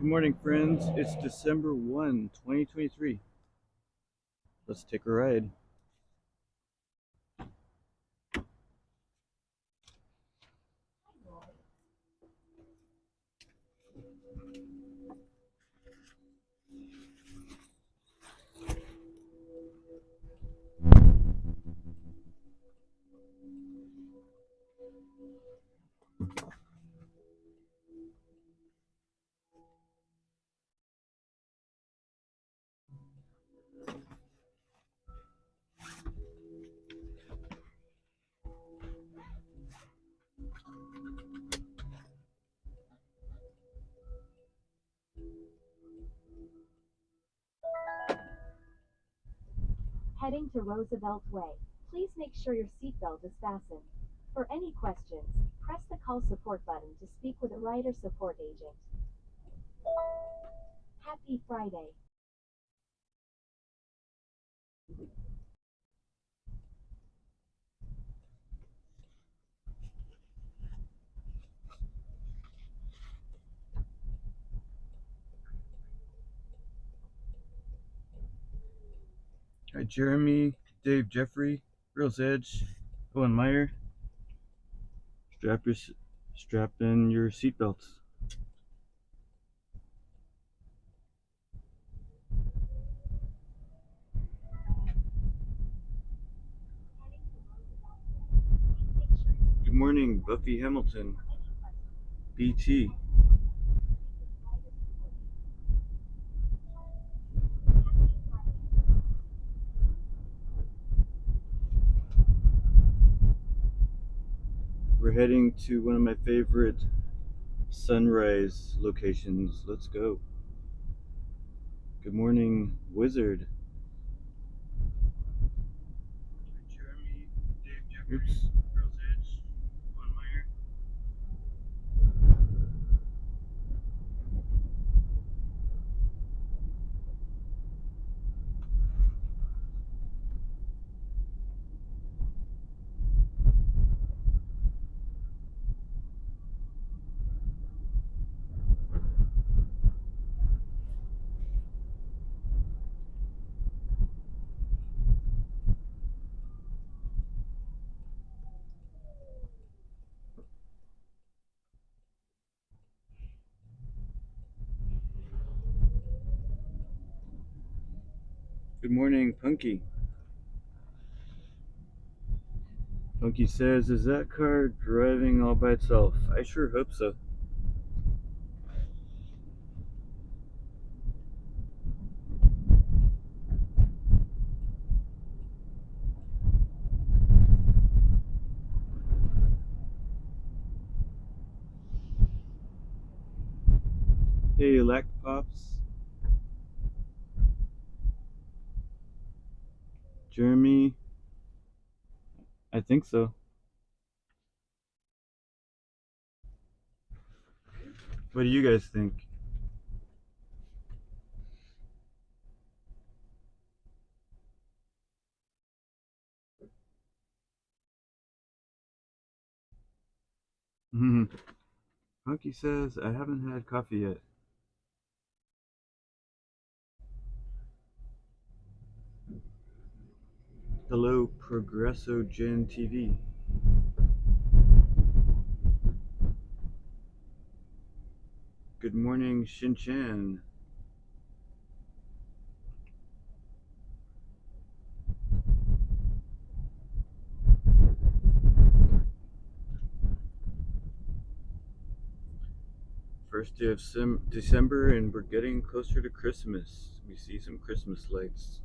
morning, friends. It's December 1, 2023. Let's take a ride. Heading to Roosevelt Way. Please make sure your seatbelt is fastened. For any questions, press the call support button to speak with a rider support agent. Happy Friday. Hi, Jeremy, Dave, Jeffrey, Girls Edge, Owen Meyer. Strap in your seatbelts. Good morning, Buffy Hamilton, BT. We're heading to one of my favorite sunrise locations. Let's go. Good morning, Wizard. Jeremy, Dave, Jeffrey, Girls Edge, Owen Meyer. Good morning, Punky. Punky says, is that car driving all by itself? I sure hope so. Hey, Lack Pops. Jeremy. I think so. What do you guys think? Punky says, I haven't had coffee yet. Hello, Progresso Gen TV. Good morning, Shin-chan. First day of December, and we're getting closer to Christmas. We see some Christmas lights.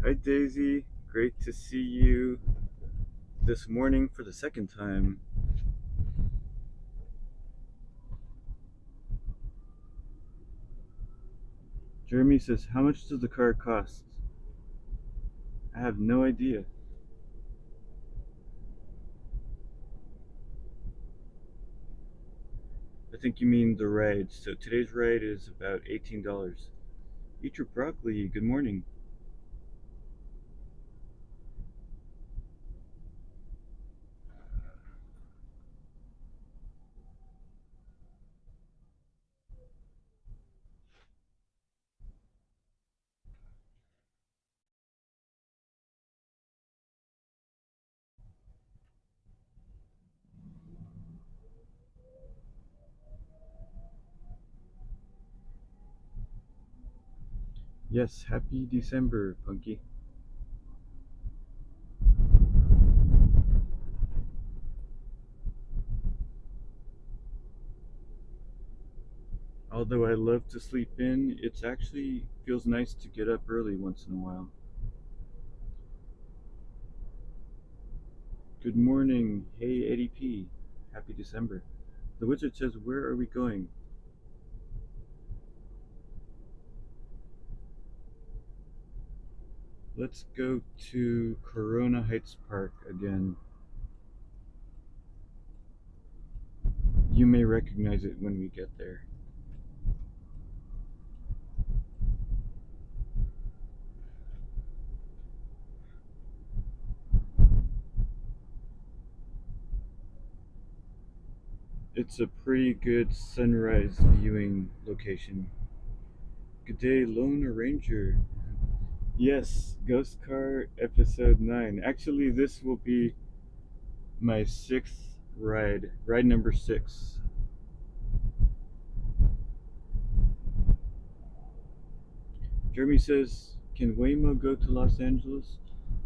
Hi, Daisy. Great to see you this morning for the second time. Jeremy says, how much does the car cost? I have no idea. I think you mean the ride. So today's ride is about $18. Eat your broccoli. Good morning. Yes, happy December, Punky. Although I love to sleep in, it's actually feels nice to get up early once in a while. Good morning. Hey, Eddie P. Happy December. The wizard says, where are we going? Let's go to Corona Heights Park again. You may recognize it when we get there. It's a pretty good sunrise viewing location. Good day, Lone Ranger. Yes, Ghost Car Episode 9. Actually, this will be my sixth ride number 6. Jeremy says, can Waymo go to Los Angeles?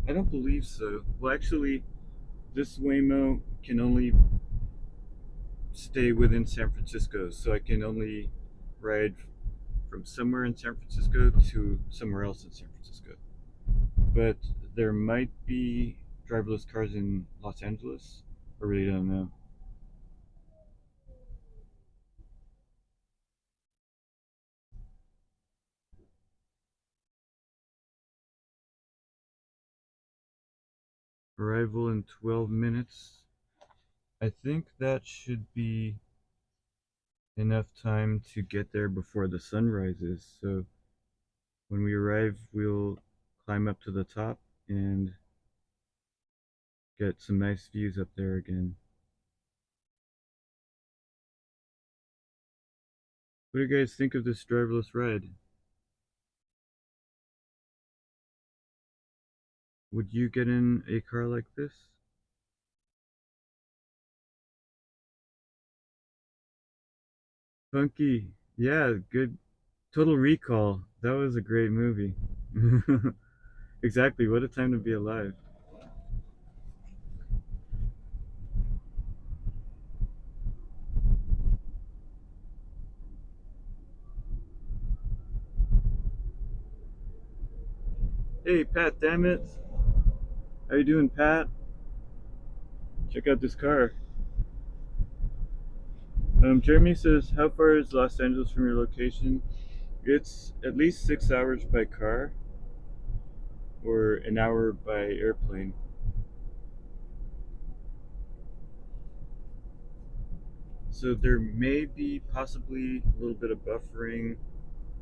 I don't believe so. Well, actually, this Waymo can only stay within San Francisco, so I can only ride from somewhere in San Francisco to somewhere else in San Francisco. But there might be driverless cars in Los Angeles. I really don't know. Arrival in 12 minutes. I think that should be enough time to get there before the sun rises. So when we arrive, we'll climb up to the top and get some nice views up there again. What do you guys think of this driverless ride? Would you get in a car like this? Funky. Yeah, good. Total Recall. That was a great movie. Exactly. What a time to be alive. Hey, Pat, damn it. How you doing, Pat? Check out this car. Jeremy says, how far is Los Angeles from your location? It's at least 6 hours by car or an hour by airplane. So there may be possibly a little bit of buffering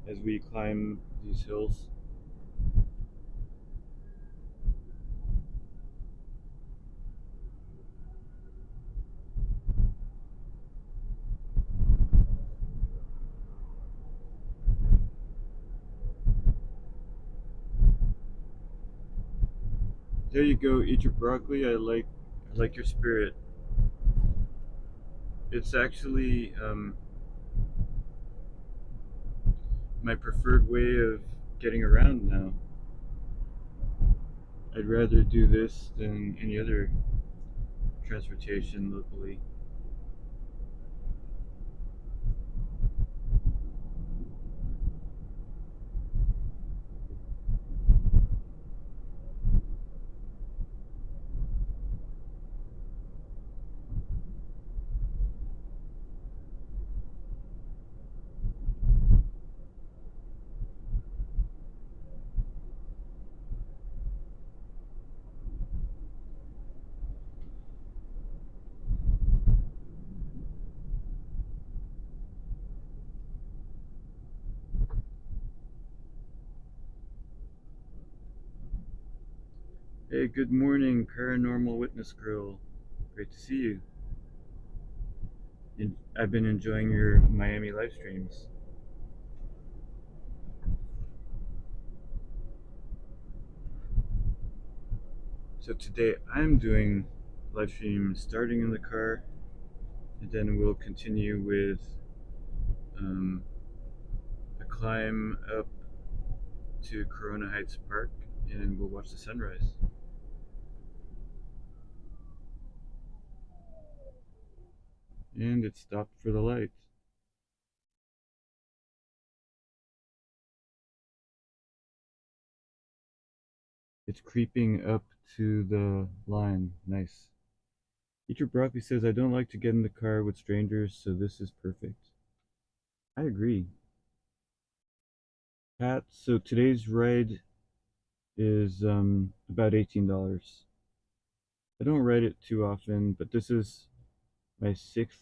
as we climb these hills. There you go, eat your broccoli. I like your spirit. It's actually my preferred way of getting around now. I'd rather do this than any other transportation locally. Hey, good morning, Paranormal Witness Girl. Great to see you. I've been enjoying your Miami live streams. So today I'm doing live stream starting in the car, and then we'll continue with a climb up to Corona Heights Park, and we'll watch the sunrise. And it stopped for the light. It's creeping up to the line. Nice. Teacher Broccoli says, I don't like to get in the car with strangers, so this is perfect. I agree. Pat, so today's ride is about $18. I don't ride it too often, but this is my 6th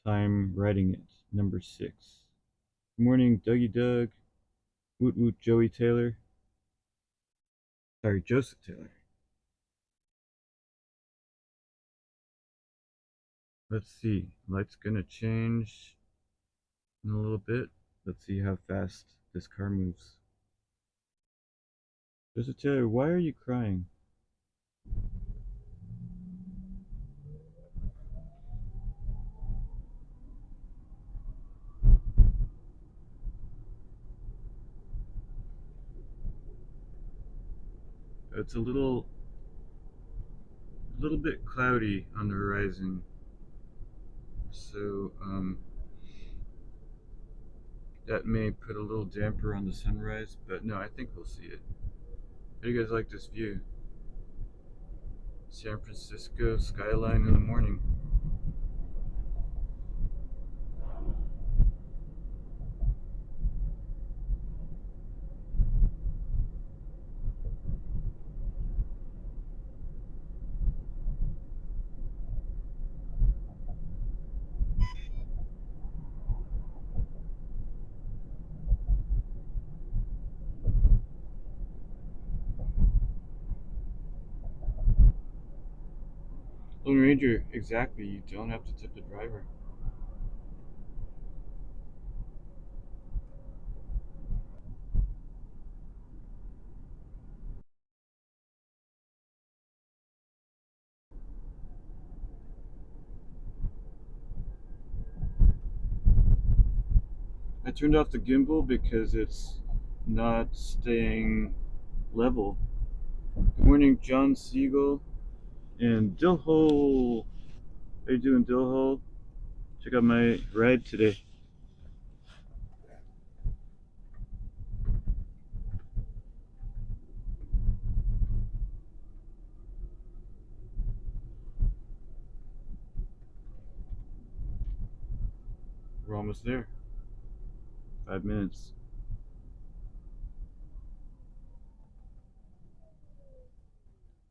time riding it, number 6. Good morning, Dougie Doug. Woot woot, Joey Taylor. Sorry, Joseph Taylor. Let's see, light's gonna change in a little bit. Let's see how fast this car moves. Joseph Taylor, why are you crying? It's a little bit cloudy on the horizon, so that may put a little damper on the sunrise, but no, I think we'll see it. How do you guys like this view? San Francisco skyline in the morning. Lone Ranger, exactly, you don't have to tip the driver. I turned off the gimbal because it's not staying level. Good morning, John Siegel and Dillhole. How you doing, Dillhole? Check out my ride today. We're almost there. 5 minutes.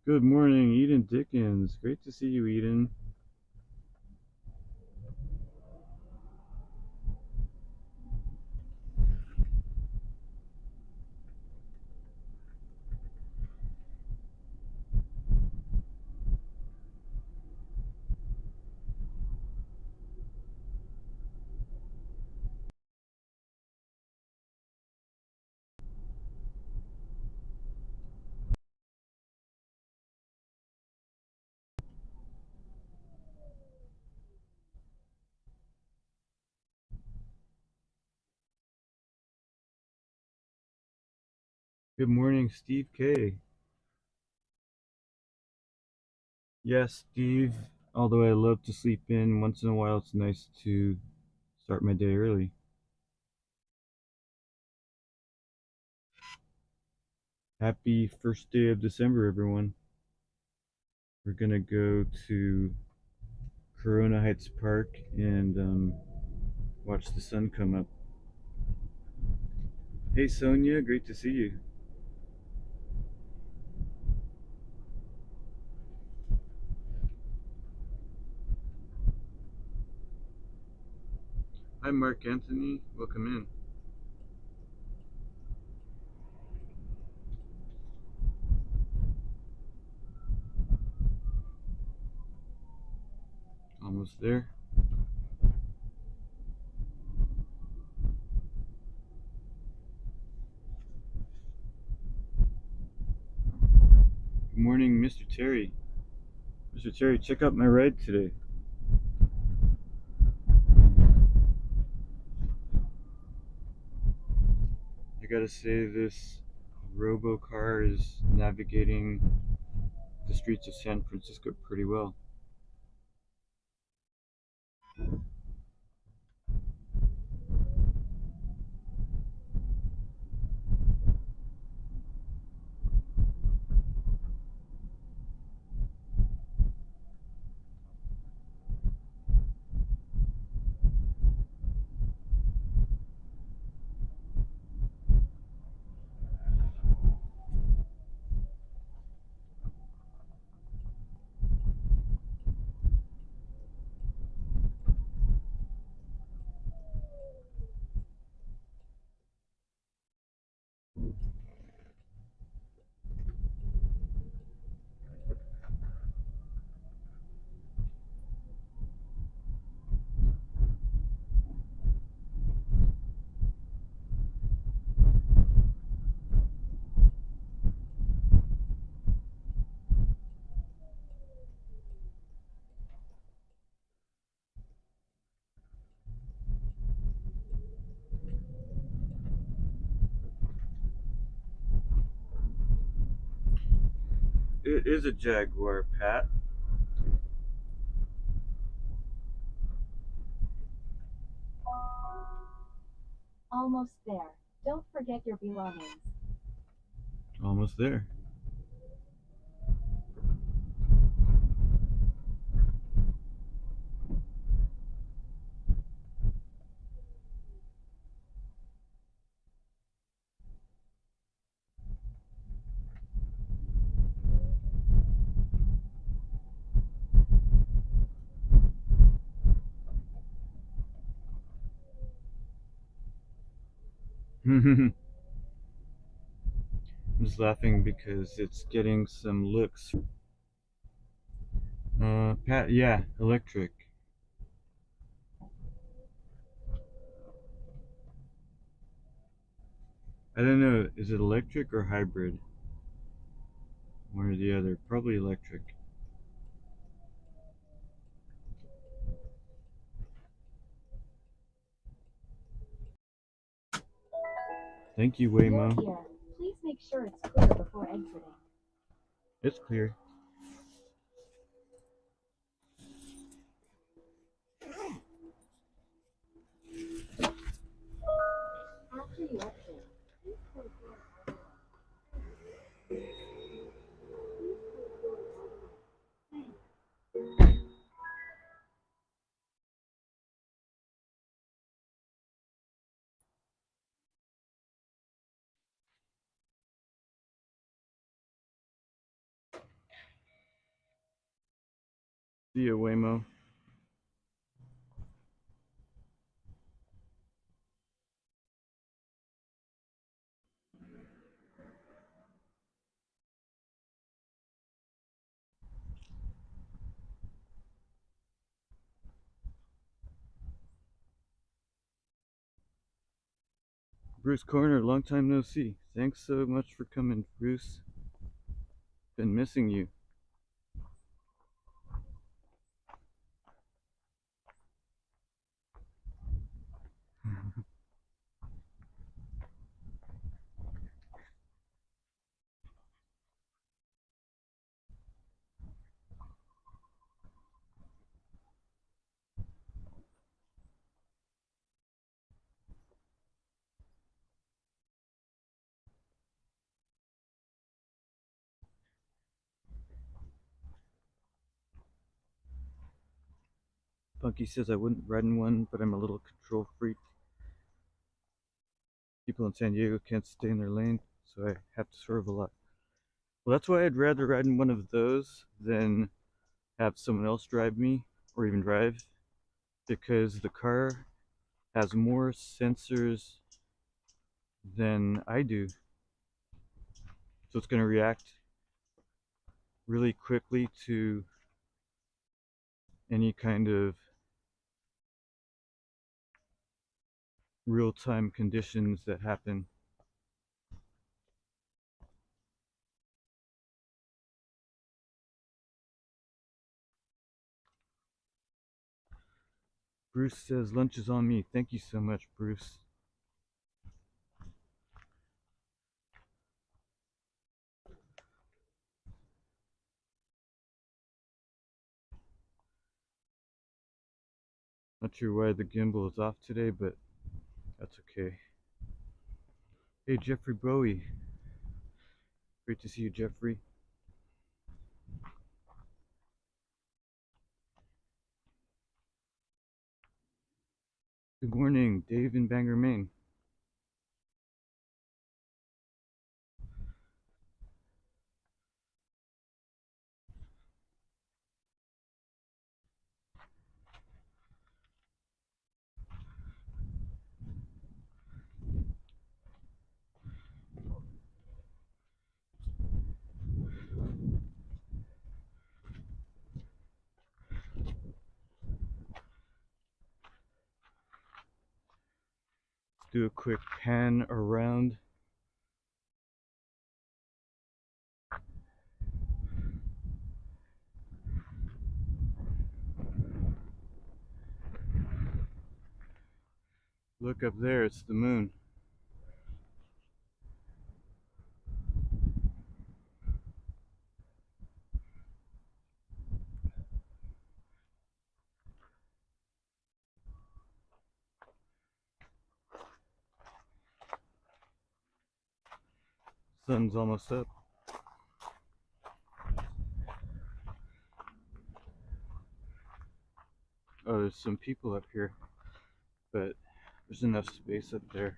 Good morning, Eden Dickens. Great to see you, Eden. Good morning, Steve K. Yes, Steve, although I love to sleep in, once in a while it's nice to start my day early. Happy first day of December, everyone. We're gonna go to Corona Heights Park and watch the sun come up. Hey Sonia, great to see you. Hi Mark Anthony, welcome in. Almost there. Good morning, Mr. Terry. Mr. Terry, check out my ride today. I gotta say, this robo car is navigating the streets of San Francisco pretty well. It is a Jaguar, Pat. Almost there. Don't forget your belongings. Almost there. I'm just laughing because it's getting some looks. Pat, yeah, electric. I don't know, is it electric or hybrid? One or the other, probably electric. Thank you, Waymo. You're here. Please make sure it's clear before exiting. It's clear. After you exit, please close your door. See ya, Waymo. Bruce Corner, long time no see. Thanks so much for coming, Bruce. Been missing you. Punky says I wouldn't ride in one, but I'm a little control freak. People in San Diego can't stay in their lane, so I have to swerve a lot. Well, that's why I'd rather ride in one of those than have someone else drive me, or even drive, because the car has more sensors than I do. So it's going to react really quickly to any kind of real-time conditions that happen. Bruce says lunch is on me. Thank you so much, Bruce. Not sure why the gimbal is off today, but that's okay. Hey, Jeffrey Bowie. Great to see you, Jeffrey. Good morning, Dave in Bangor, Maine. Do a quick pan around. Look up there, it's the moon. Sun's almost up. Oh, there's some people up here, but there's enough space up there.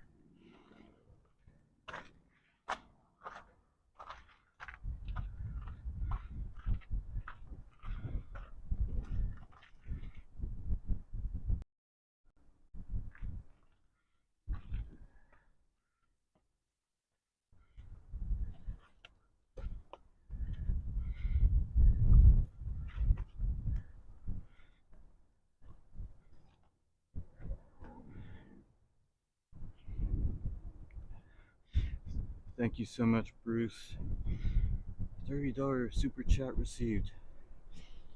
Thank you so much, Bruce. $30 super chat received.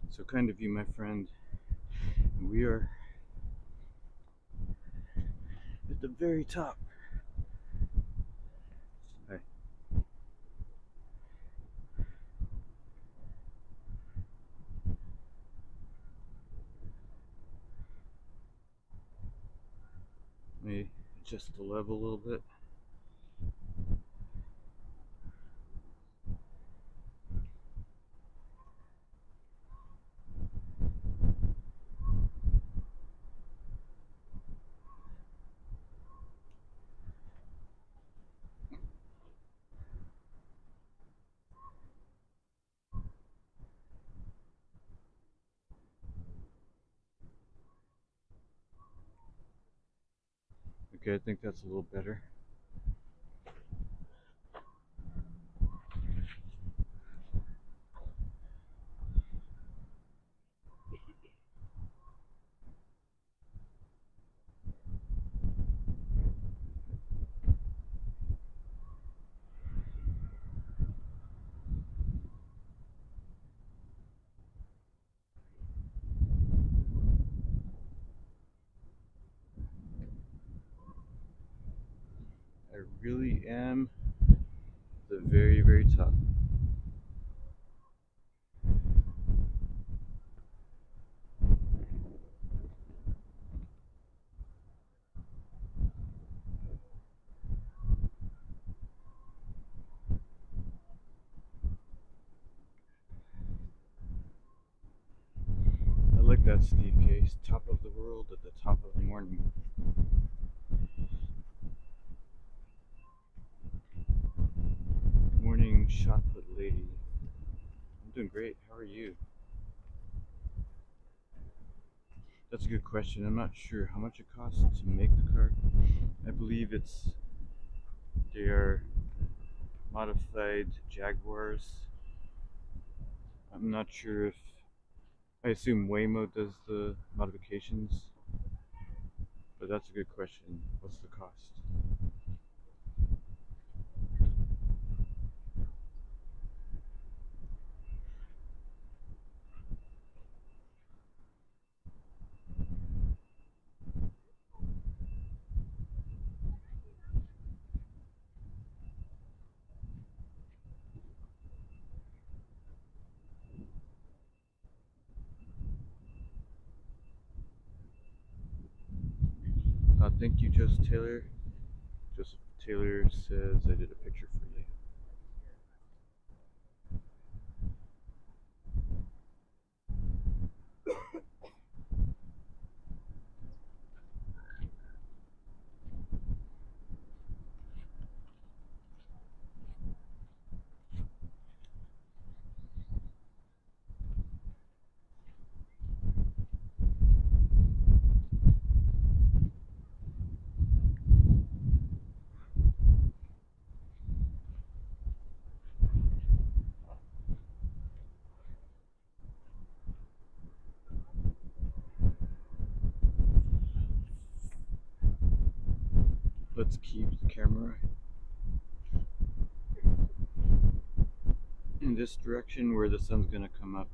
So kind of you, my friend. And we are at the very top. Hi. Let me adjust the level a little bit. Okay, I think that's a little better. I really am the very, very top. I like that, Steve Case. Top of the world at the top of the morning. Morning, shot put lady. I'm doing great. How are you? That's a good question. I'm not sure how much it costs to make the car. I believe they are modified Jaguars. I'm not sure if I assume Waymo does the modifications, but that's a good question. What's the cost? Thank you, Joseph Taylor. Joseph Taylor says I did a picture for you. Let's keep the camera in this direction where the sun's gonna come up.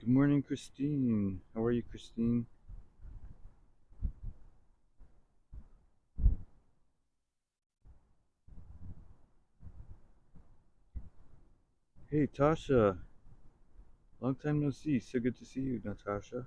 Good morning, Christine. How are you, Christine? Hey, Tasha. Long time no see. So good to see you, Natasha.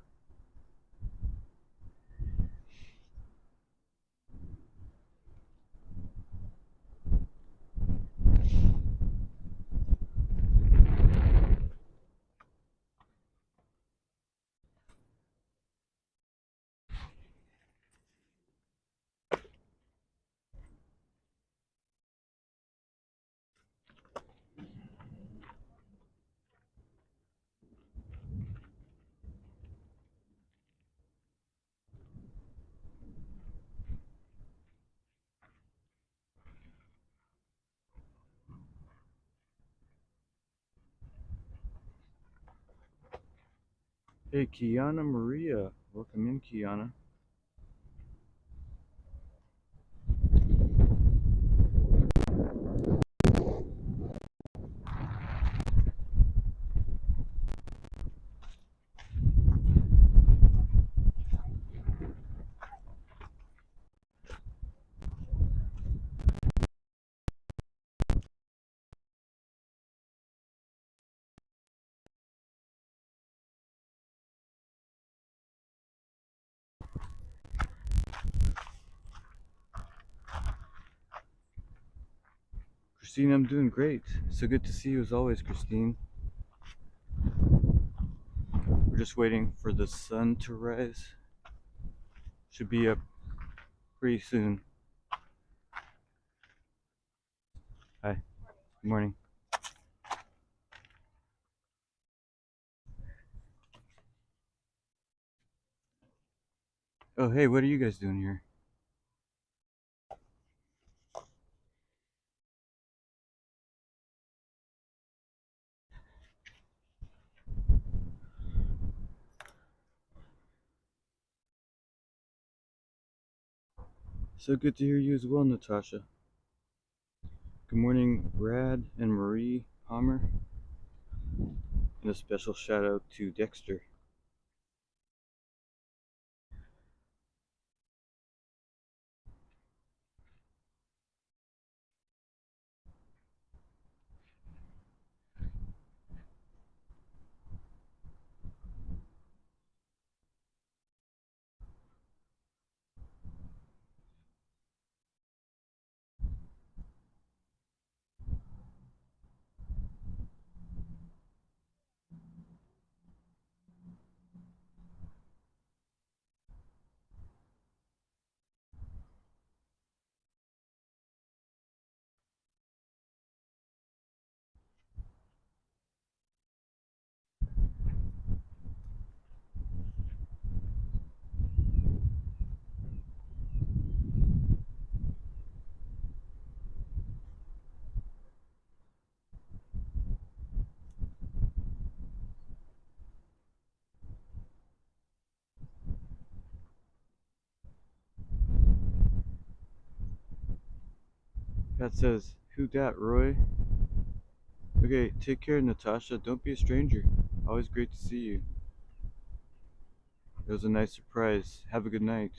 Hey, Kiana Maria. Welcome in, Kiana. Christine, I'm doing great. So good to see you as always, Christine. We're just waiting for the sun to rise. Should be up pretty soon. Hi. Good morning. Oh, hey, what are you guys doing here? So good to hear you as well, Natasha. Good morning, Brad and Marie Palmer, and a special shout out to Dexter. Pat says, "Who dat, Roy?" Okay, take care, Natasha. Don't be a stranger. Always great to see you. It was a nice surprise. Have a good night.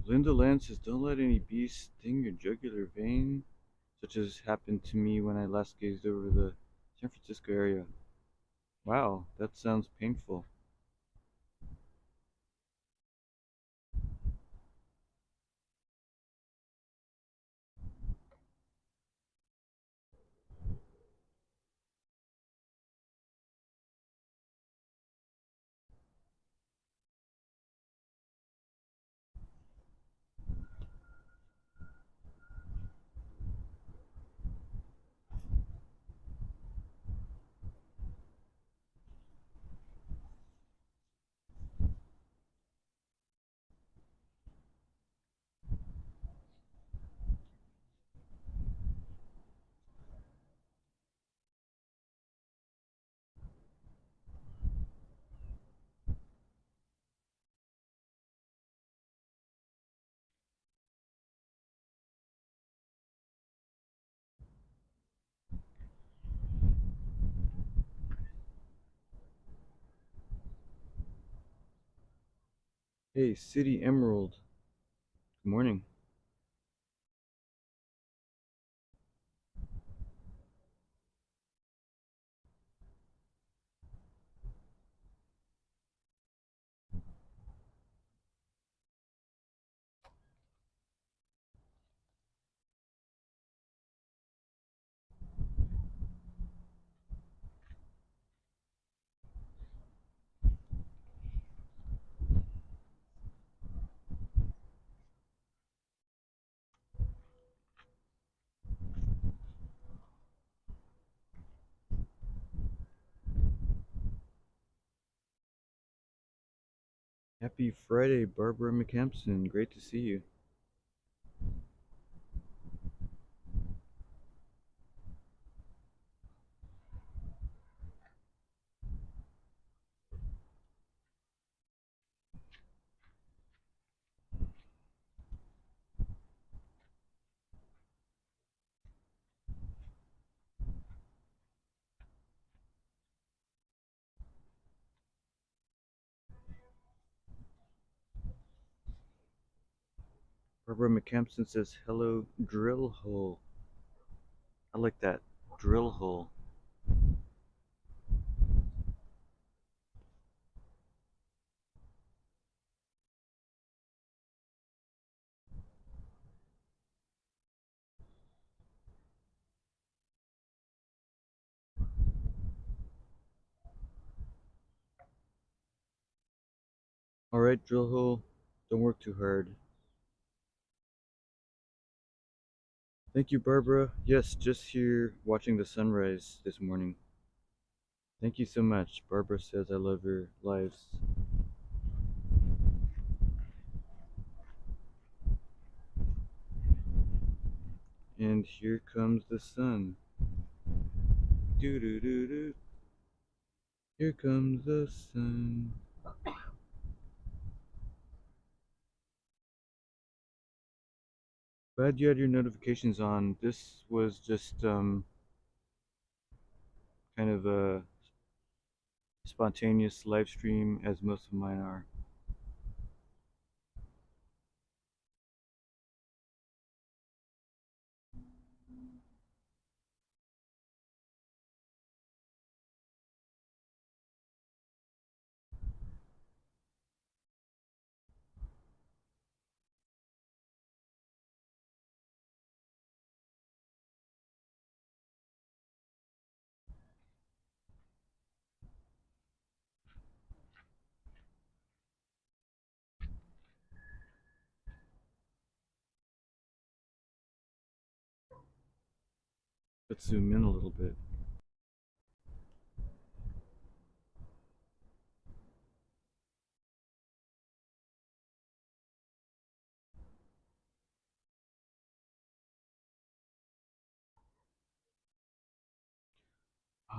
Linda Land says, "Don't let any bees sting your jugular vein, such as happened to me when I last gazed over the San Francisco area." Wow, that sounds painful. Hey, City Emerald. Good morning. Happy Friday, Barbara McCampson. Great to see you. Barbara McCampson says, "Hello, drill hole." I like that. Drill hole. Alright, drill hole. Don't work too hard. Thank you, Barbara. Yes, just here watching the sunrise this morning. Thank you so much. Barbara says I love your lives. And here comes the sun. Doo doo doo doo. Here comes the sun. Glad you had your notifications on. This was just kind of a spontaneous live stream, as most of mine are. Let's zoom in a little bit.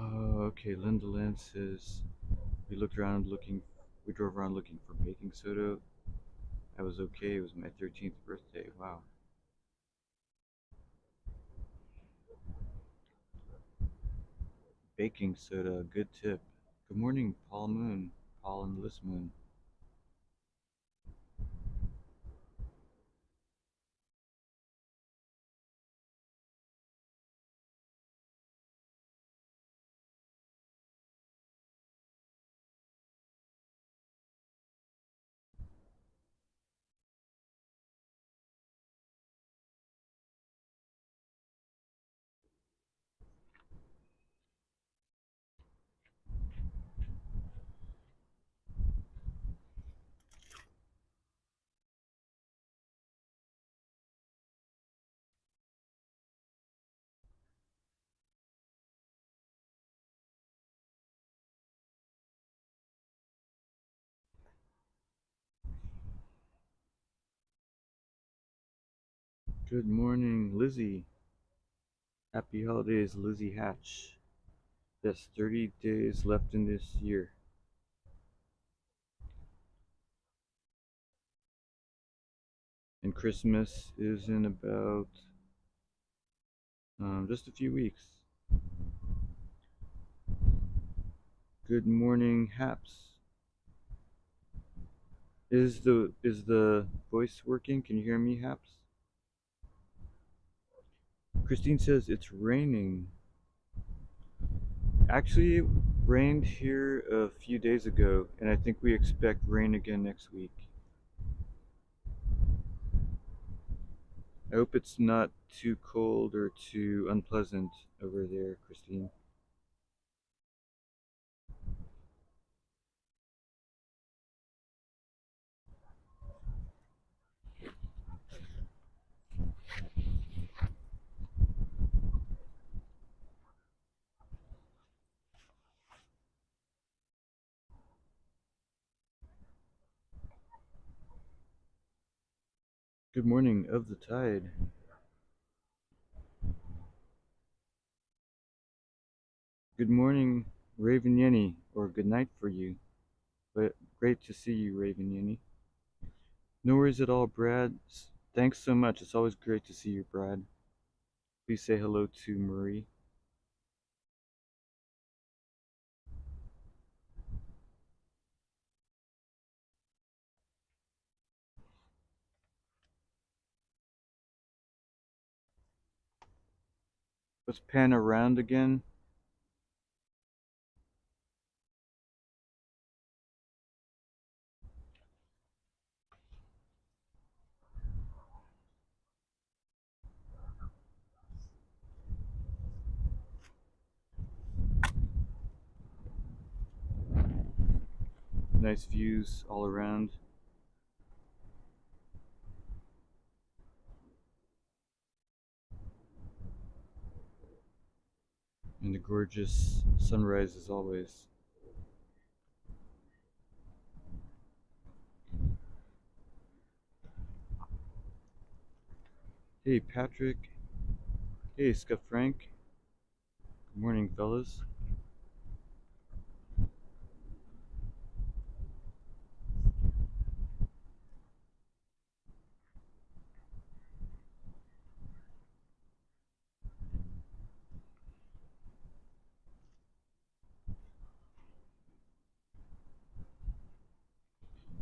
Okay, Linda Land says we drove around looking for baking soda. I was okay. It was my 13th birthday. Wow. Baking soda, good tip. Good morning, Paul Moon. Paul and Liz Moon. Good morning, Lizzie. Happy holidays, Lizzie Hatch. Yes, 30 days left in this year. And Christmas is in about just a few weeks. Good morning, Haps. Is the voice working? Can you hear me, Haps? Christine says it's raining. Actually, it rained here a few days ago, and I think we expect rain again next week. I hope it's not too cold or too unpleasant over there, Christine. Good morning of the tide. Good morning, Raven Yenny, or good night for you. But great to see you, Raven Yenny. No worries at all, Brad. Thanks so much. It's always great to see you, Brad. Please say hello to Marie. Let's pan around again. Nice views all around. gorgeous sunrise as always. Hey Patrick. Hey Scott Frank. Good morning, fellas.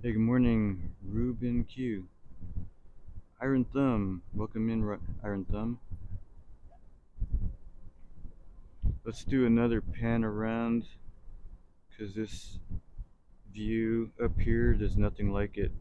Hey, good morning, Ruben Q. Iron Thumb, welcome in, Iron Thumb. Let's do another pan around, because this view up here, there's nothing like it.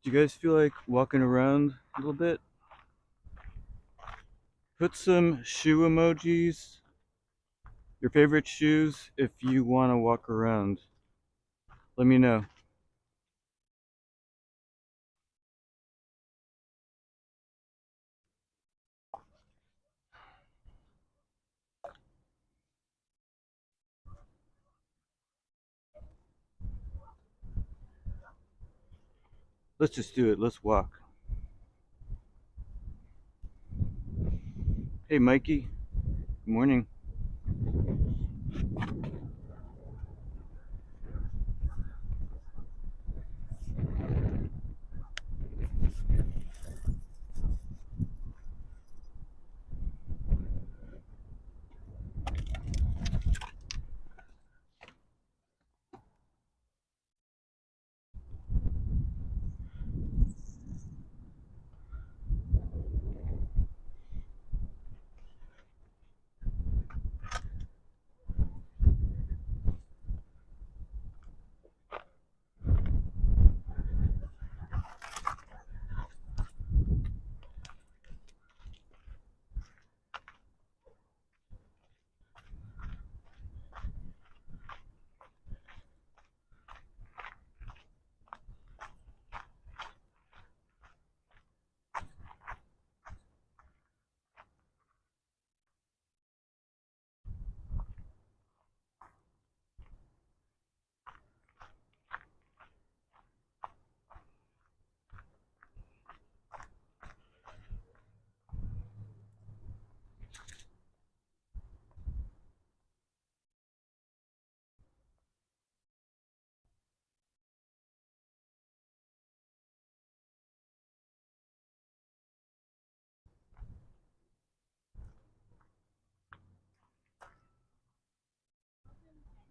Do you guys feel like walking around a little bit? Put some shoe emojis, your favorite shoes, if you want to walk around. Let me know. Let's just do it. Let's walk. Hey, Mikey. Good morning.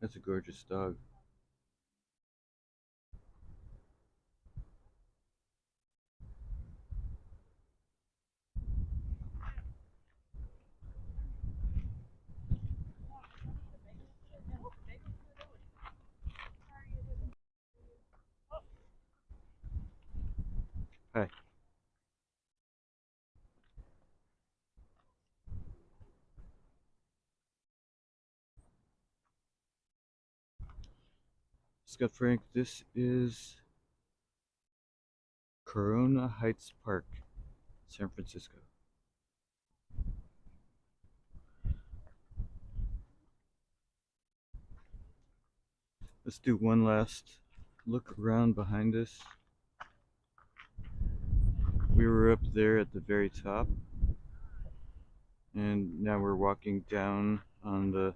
That's a gorgeous dog. Hi. Scott Frank, this is Corona Heights Park, San Francisco. Let's do one last look around behind us. We were up there at the very top, and now we're walking down on the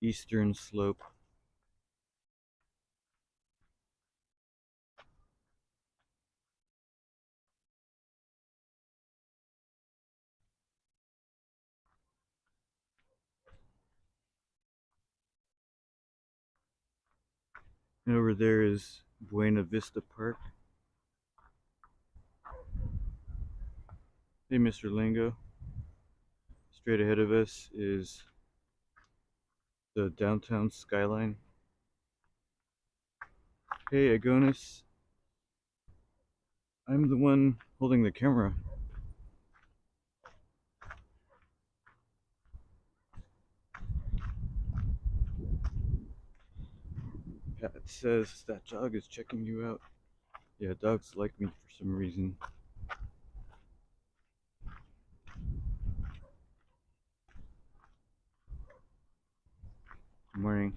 eastern slope. And over there is Buena Vista Park. Hey, Mr. Lingo. Straight ahead of us is the downtown skyline. Hey, Agonis. I'm the one holding the camera. Pat says that dog is checking you out. Yeah, dogs like me for some reason. Good morning.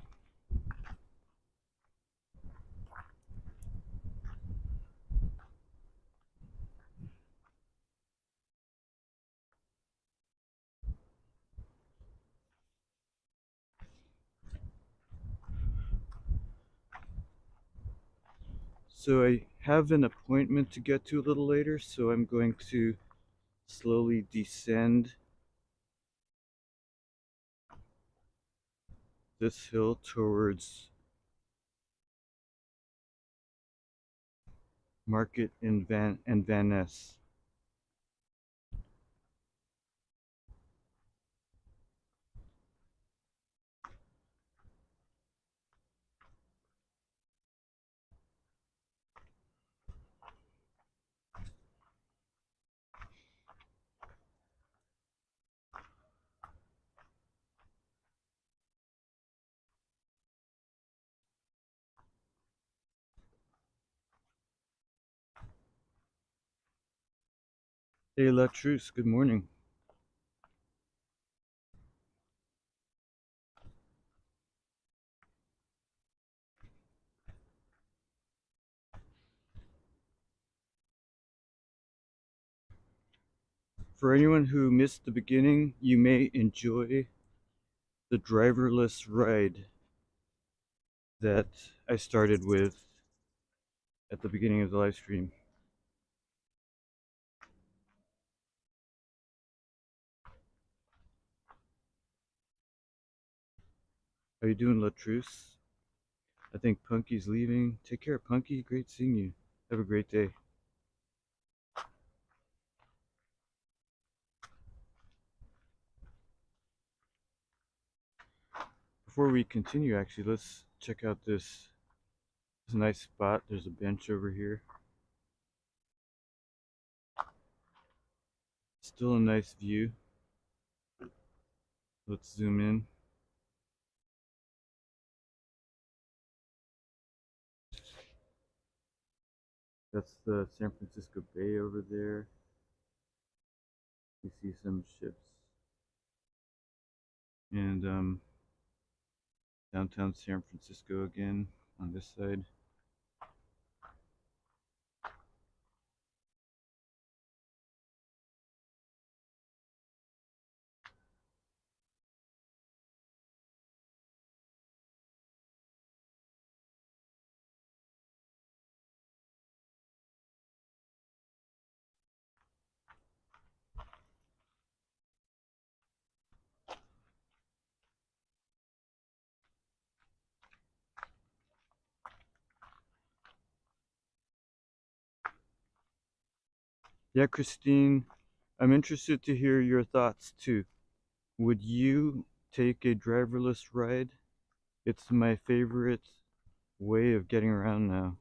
So I have an appointment to get to a little later, so I'm going to slowly descend this hill towards Market and Van Ness. Hey, Latrice, good morning. For anyone who missed the beginning, you may enjoy the driverless ride that I started with at the beginning of the live stream. How you doing, Latrice? I think Punky's leaving. Take care, Punky. Great seeing you. Have a great day. Before we continue, actually, let's check out this nice spot. There's a bench over here. Still a nice view. Let's zoom in. That's the San Francisco Bay over there. You see some ships. And downtown San Francisco again on this side. Yeah, Christine, I'm interested to hear your thoughts too. Would you take a driverless ride? It's my favorite way of getting around now.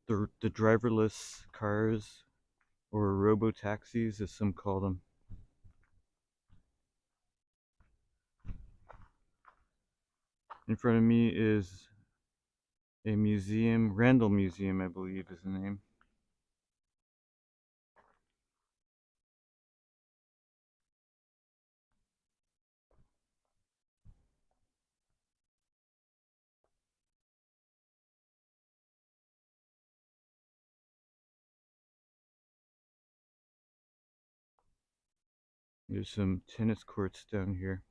The driverless cars, or robo-taxis as some call them. In front of me is a museum, Randall Museum, I believe is the name. There's some tennis courts down here.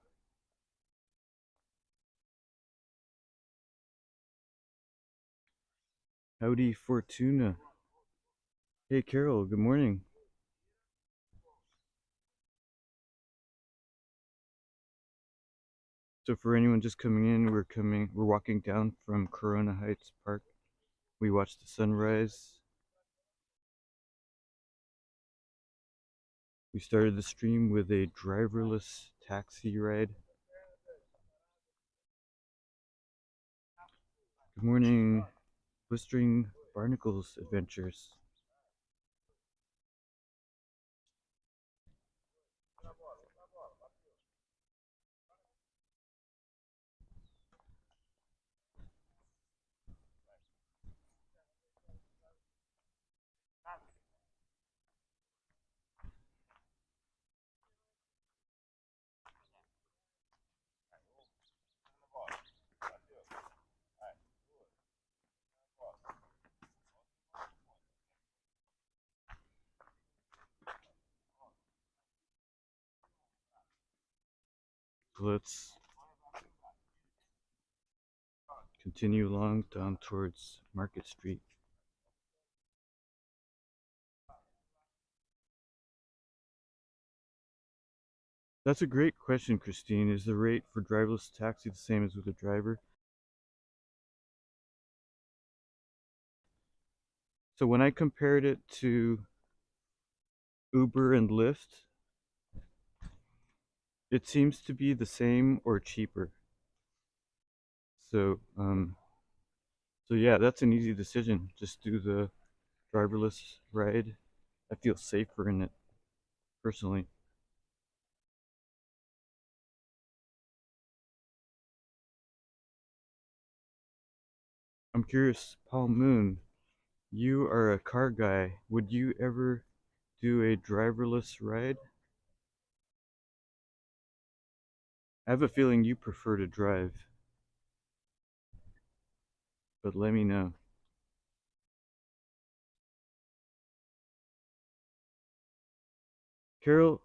Howdy, Fortuna. Hey, Carol, good morning. So for anyone just coming in, we're walking down from Corona Heights Park. We watched the sunrise. We started the stream with a driverless taxi ride. Good morning, Blistering Barnacles Adventures. Let's continue along down towards Market Street. That's a great question, Christine. Is the rate for driverless taxi the same as with a driver? So when I compared it to Uber and Lyft, it seems to be the same or cheaper. So, so yeah, that's an easy decision. Just do the driverless ride. I feel safer in it, personally. I'm curious, Paul Moon, you are a car guy. Would you ever do a driverless ride? I have a feeling you prefer to drive, but let me know. Carol,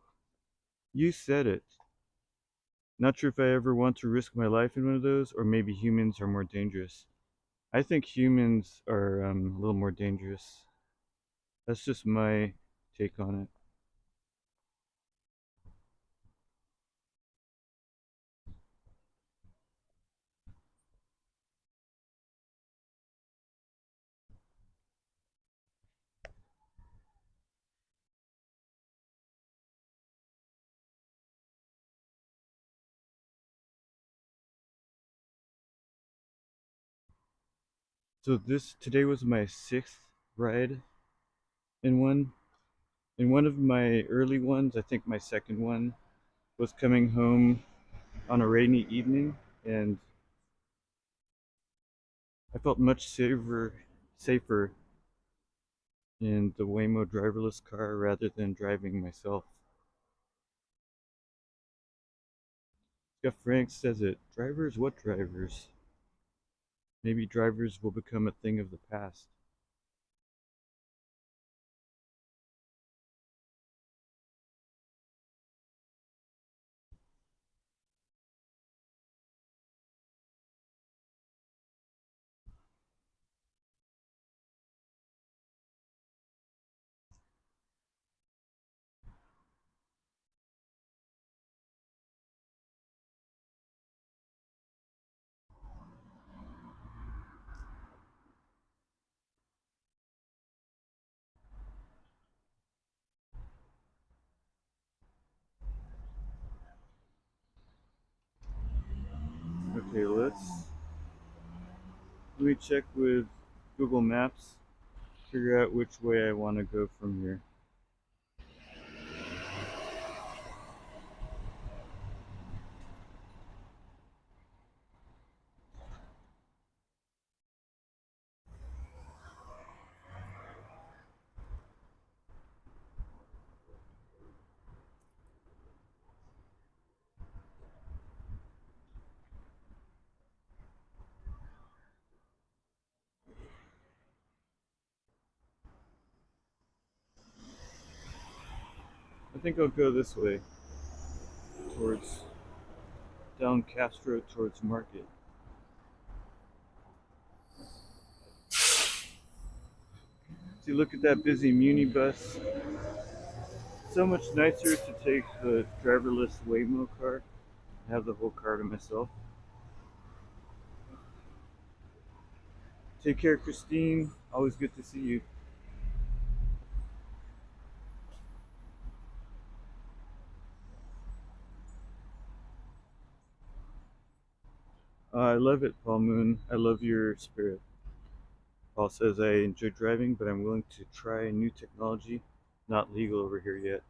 you said it. Not sure if I ever want to risk my life in one of those, or maybe humans are more dangerous. I think humans are a little more dangerous. That's just my take on it. So today was my 6th ride in one. In one of my early ones, I think my second one was coming home on a rainy evening, and I felt much safer in the Waymo driverless car rather than driving myself. Jeff Frank says it. Drivers, what drivers? Maybe drivers will become a thing of the past. Okay, let me check with Google Maps, figure out which way I want to go from here. think I'll go this way, towards down Castro towards Market. See, look at that busy Muni bus. So much nicer to take the driverless Waymo car, have the whole car to myself. Take care, Christine. Always good to see you. I love it, Paul Moon. I love your spirit. Paul says, I enjoy driving, but I'm willing to try new technology. Not legal over here yet.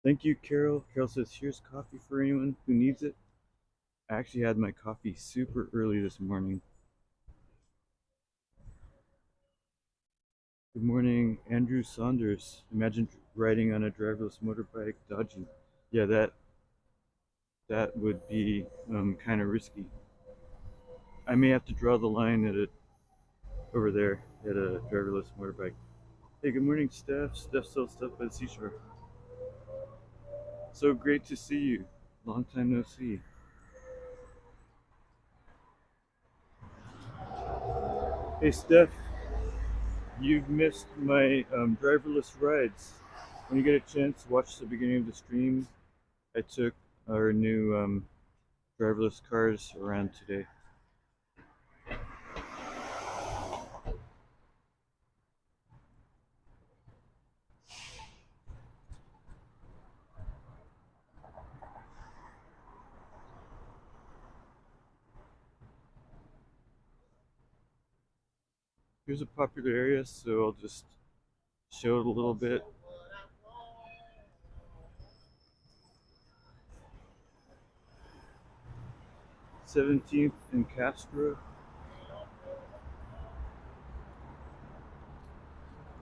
Thank you, Carol. Carol says, here's coffee for anyone who needs it. I actually had my coffee super early this morning. Good morning, Andrew Saunders. Imagine riding on a driverless motorbike dodging. Yeah, that would be kind of risky. I may have to draw the line at it over there at a driverless motorbike. Hey, good morning, Steph. Steph sells stuff by the seashore. So great to see you. Long time no see. Hey, Steph, you've missed my driverless rides. When you get a chance, watch the beginning of the stream. I took our new driverless cars around today. Here's a popular area, so I'll just show it a little bit. Seventeenth and Castro.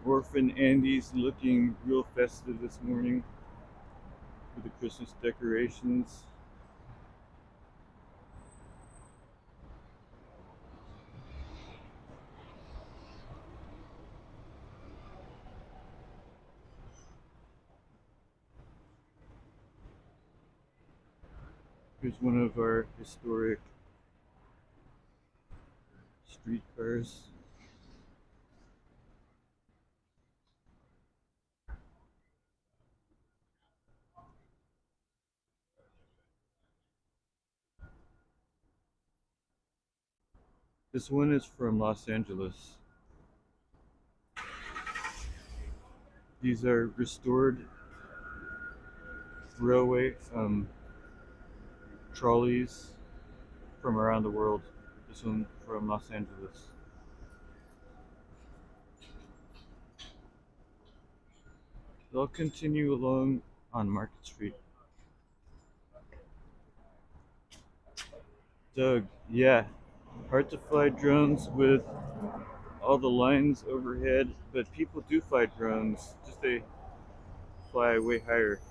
Orphan Andy's looking real festive this morning with the Christmas decorations. Here's one of our historic streetcars. This one is from Los Angeles. These are restored railway trolleys from around the world. This one from Los Angeles. They'll continue along on Market Street. Doug, yeah, hard to fly drones with all the lines overhead, but people do fly drones, just they fly way higher.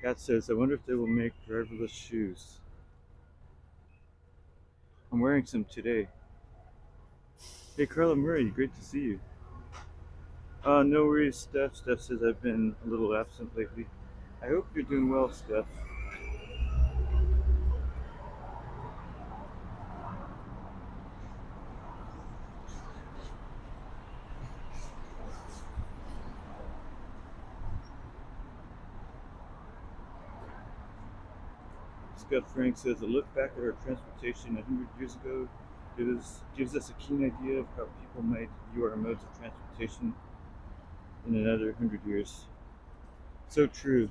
Kat says, I wonder if they will make driverless shoes. I'm wearing some today. Hey, Carla Murray, great to see you. No worries, Steph. Steph says I've been a little absent lately. I hope you're doing well, Steph. Scott Frank says, a look back at our transportation 100 years ago gives us a keen idea of how people might view our modes of transportation in another 100 years. So true.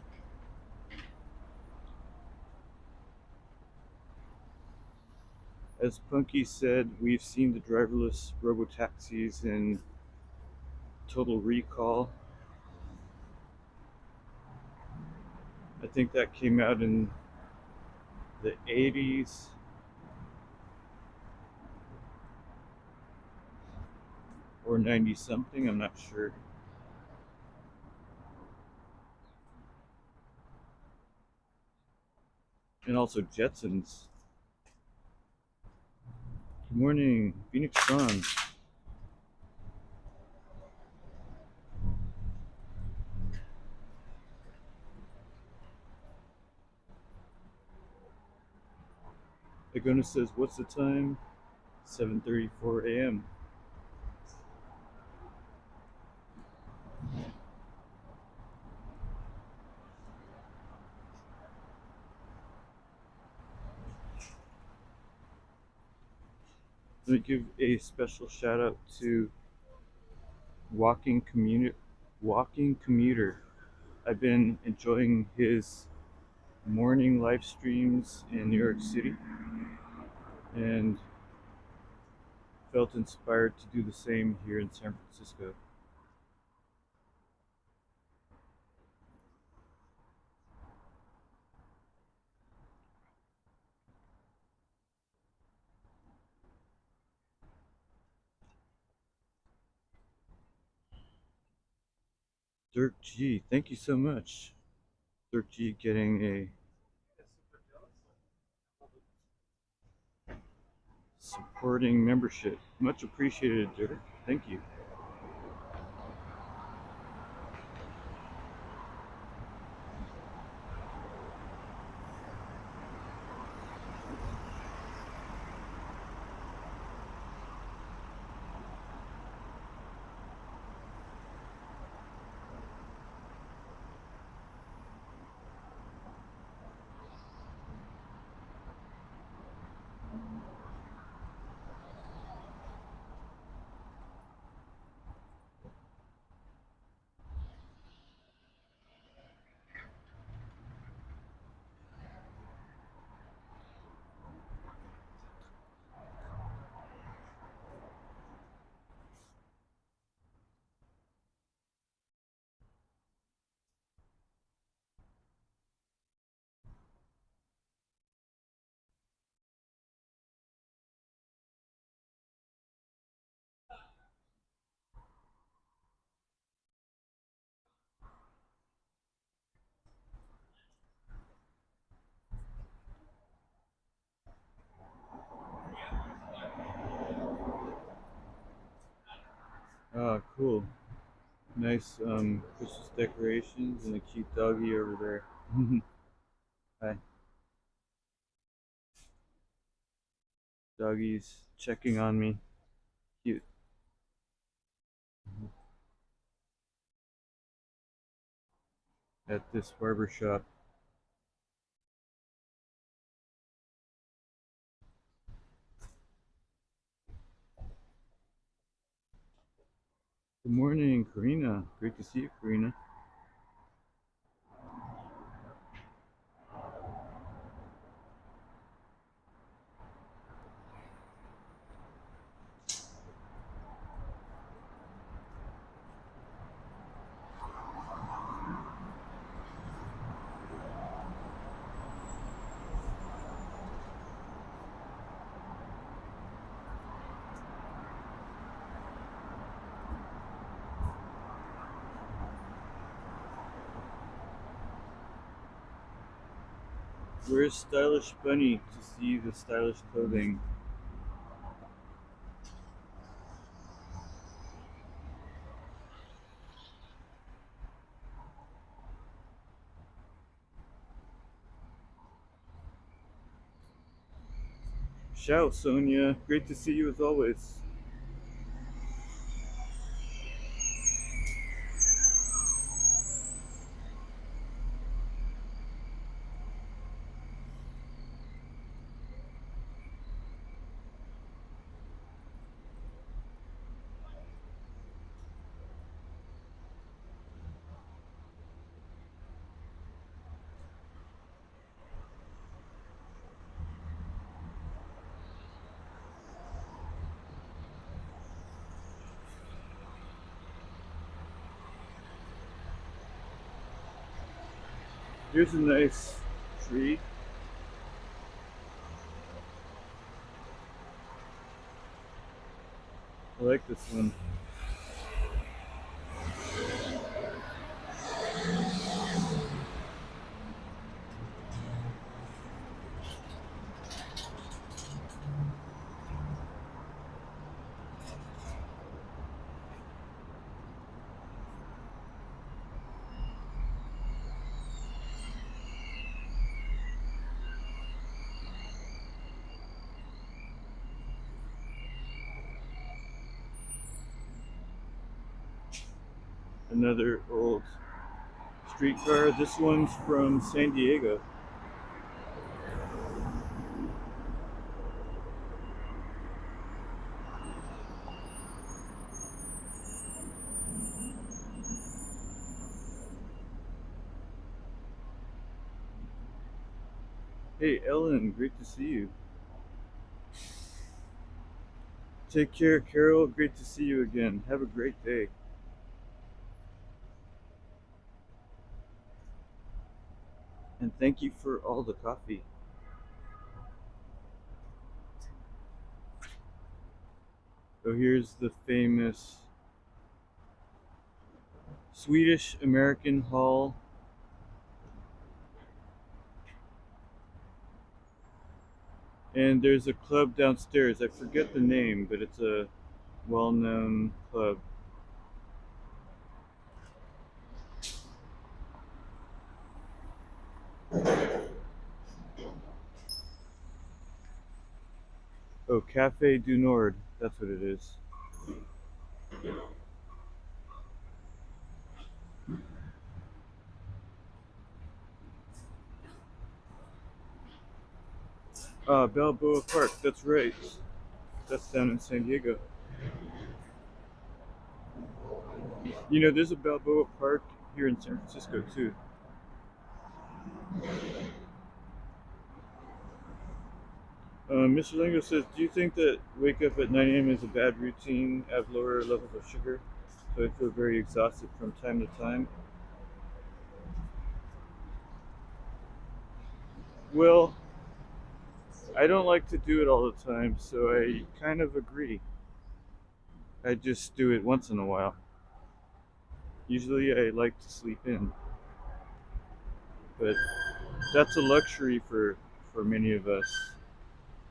As Punky said, we've seen the driverless robotaxis in Total Recall. I think that came out in the 80s. or 90 something, I'm not sure. And also Jetsons. Good morning, Phoenix Strong. Agona says, what's the time? 7:34 a.m. Let me give a special shout out to Walking Commuter. I've been enjoying his morning live streams in New York City and felt inspired to do the same here in San Francisco. Dirk G, thank you so much. Dirk G getting a supporting membership. Much appreciated, Dirk. Thank you. Ah, cool. Nice Christmas decorations and a cute doggy over there. Hi. Doggy's checking on me. Cute. At this barber shop. Good morning, Karina. Great to see you, Karina. Where's Stylish Bunny to see the stylish clothing? Shout, Sonia. Great to see you as always. Here's a nice tree. I like this one. Another old streetcar. This one's from San Diego. Hey Ellen, great to see you. Take care, Carol. Great to see you again. Have a great day. And thank you for all the coffee. So here's the famous Swedish American Hall. And there's a club downstairs. I forget the name, but it's a well-known club. Oh, Cafe du Nord. That's what it is. Balboa Park. That's right. That's down in San Diego. You know, there's a Balboa Park here in San Francisco too. Mr. Lingo says, do you think that wake up at 9 a.m. is a bad routine? I have lower levels of sugar, so I feel very exhausted from time to time. Well, I don't like to do it all the time, so I kind of agree. I just do it once in a while. Usually I like to sleep in, but that's a luxury for many of us.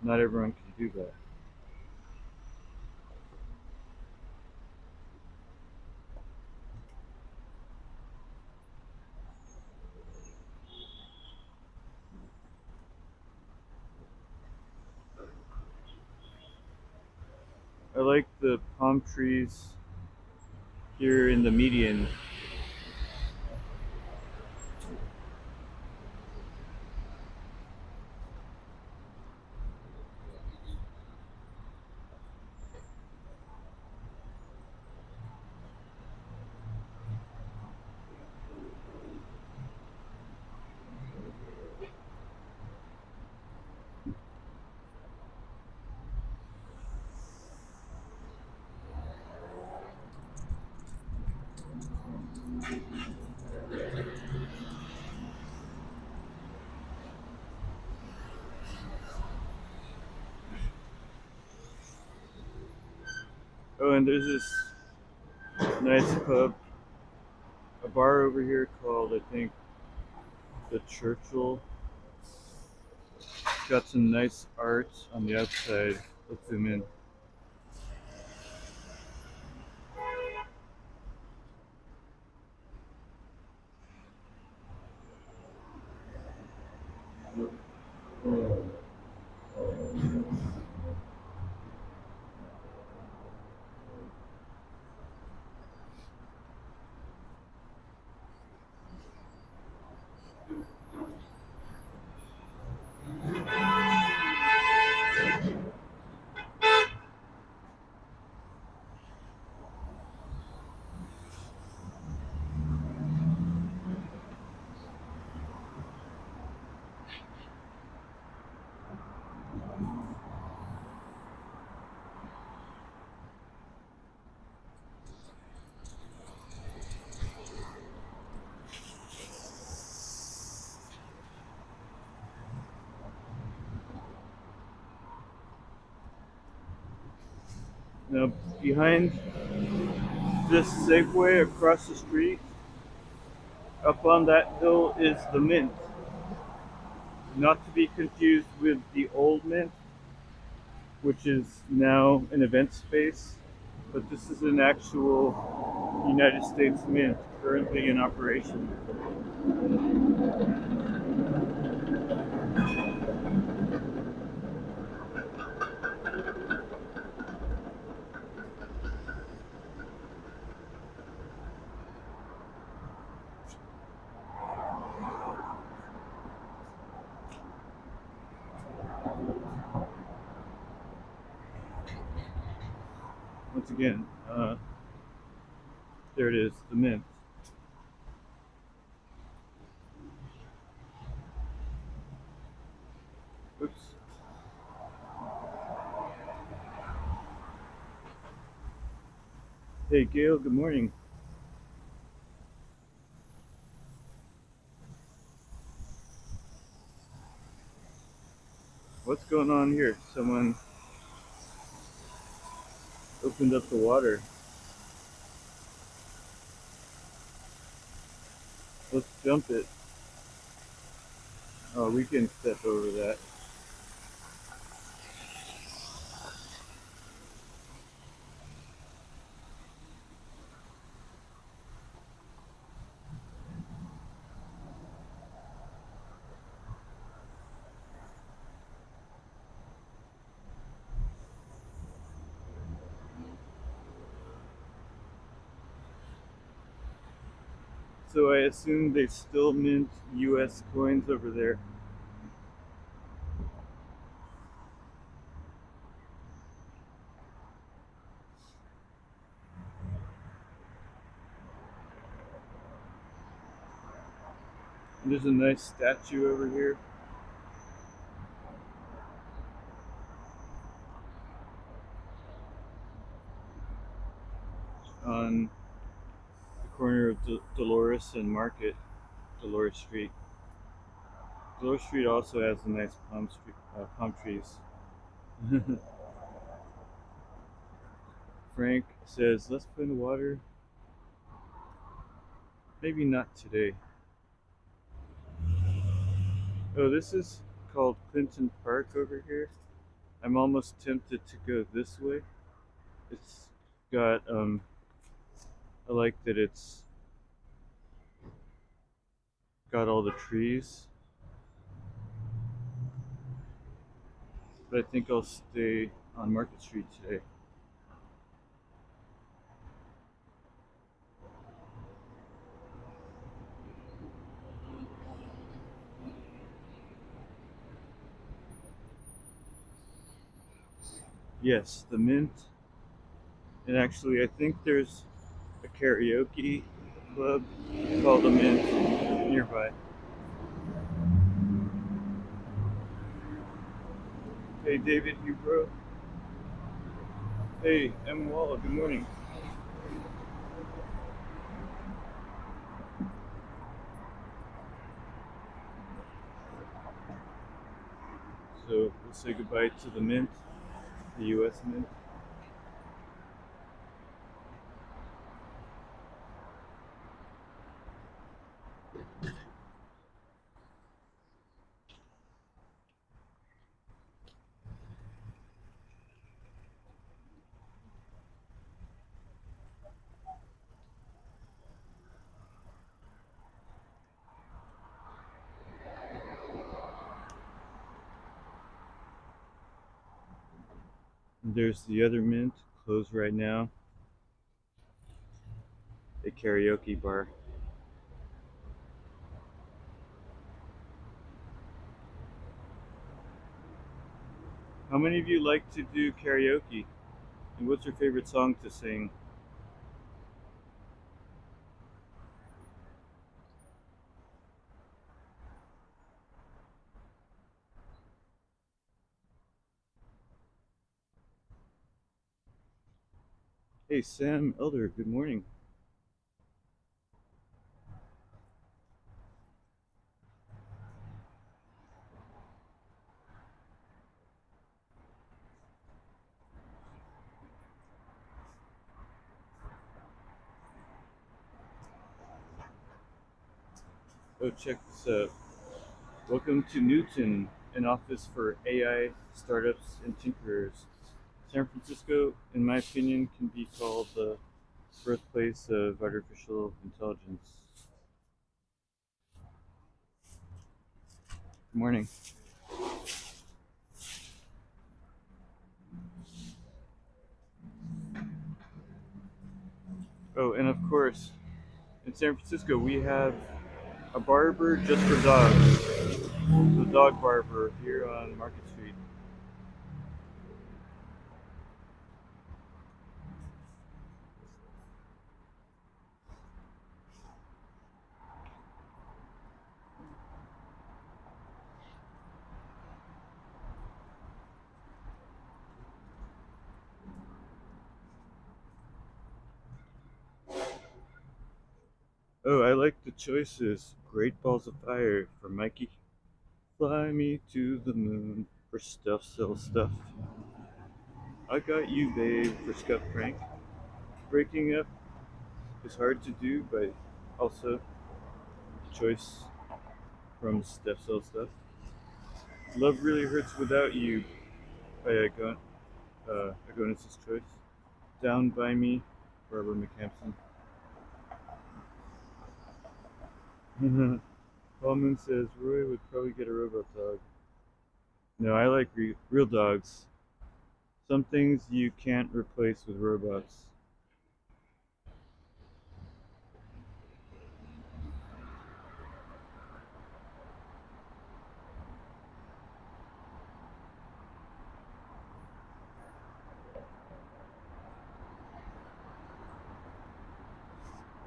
Not everyone can do that. I like the palm trees here in the median. Oh, and there's this nice pub, a bar over here called, I think, the Churchill. Got some nice art on the outside. Let's zoom in. Now, behind this Safeway across the street, up on that hill is the Mint. Not to be confused with the old Mint, which is now an event space, but this is an actual United States Mint currently in operation. again. There it is, the Mint. Oops. Hey Gail, good morning. What's going on here? Someone opened up the water. Let's jump it. Oh, we can step over that. So I assume they still mint US coins over there. And there's a nice statue over here. On the corner of Dolores and Market, Dolores Street. Dolores Street also has a nice palm trees. Frank says, let's play in the water. Maybe not today. Oh, this is called Clinton Park over here. I'm almost tempted to go this way. It's got, I like that it's got all the trees. But I think I'll stay on Market Street today. Yes, the Mint. And actually, I think there's a karaoke club called the Mint nearby. Hey, David Hubro. Hey, M. Walla, good morning. So we'll say goodbye to the Mint, the US Mint. And there's the other Mint, closed right now. A karaoke bar. How many of you like to do karaoke? And what's your favorite song to sing? Hey, Sam Elder, good morning. Oh, check this out. Welcome to Newton, an office for AI startups and tinkerers. San Francisco, in my opinion, can be called the birthplace of artificial intelligence. Good morning. Oh, and of course, in San Francisco, we have a barber just for dogs. The dog barber here on Market Street. Oh, I like the choices. Great Balls of Fire for Mikey. Fly me to the moon for Stuff Sell Stuff. I got you, babe, for Scuff Frank. Breaking up is hard to do, but also choice from Stuff Sell Stuff. Love Really Hurts Without You by Agonis' Choice. Down by Me, Barbara McCampson. Paulman says Roy would probably get a robot dog. No, I like real dogs. Some things you can't replace with robots.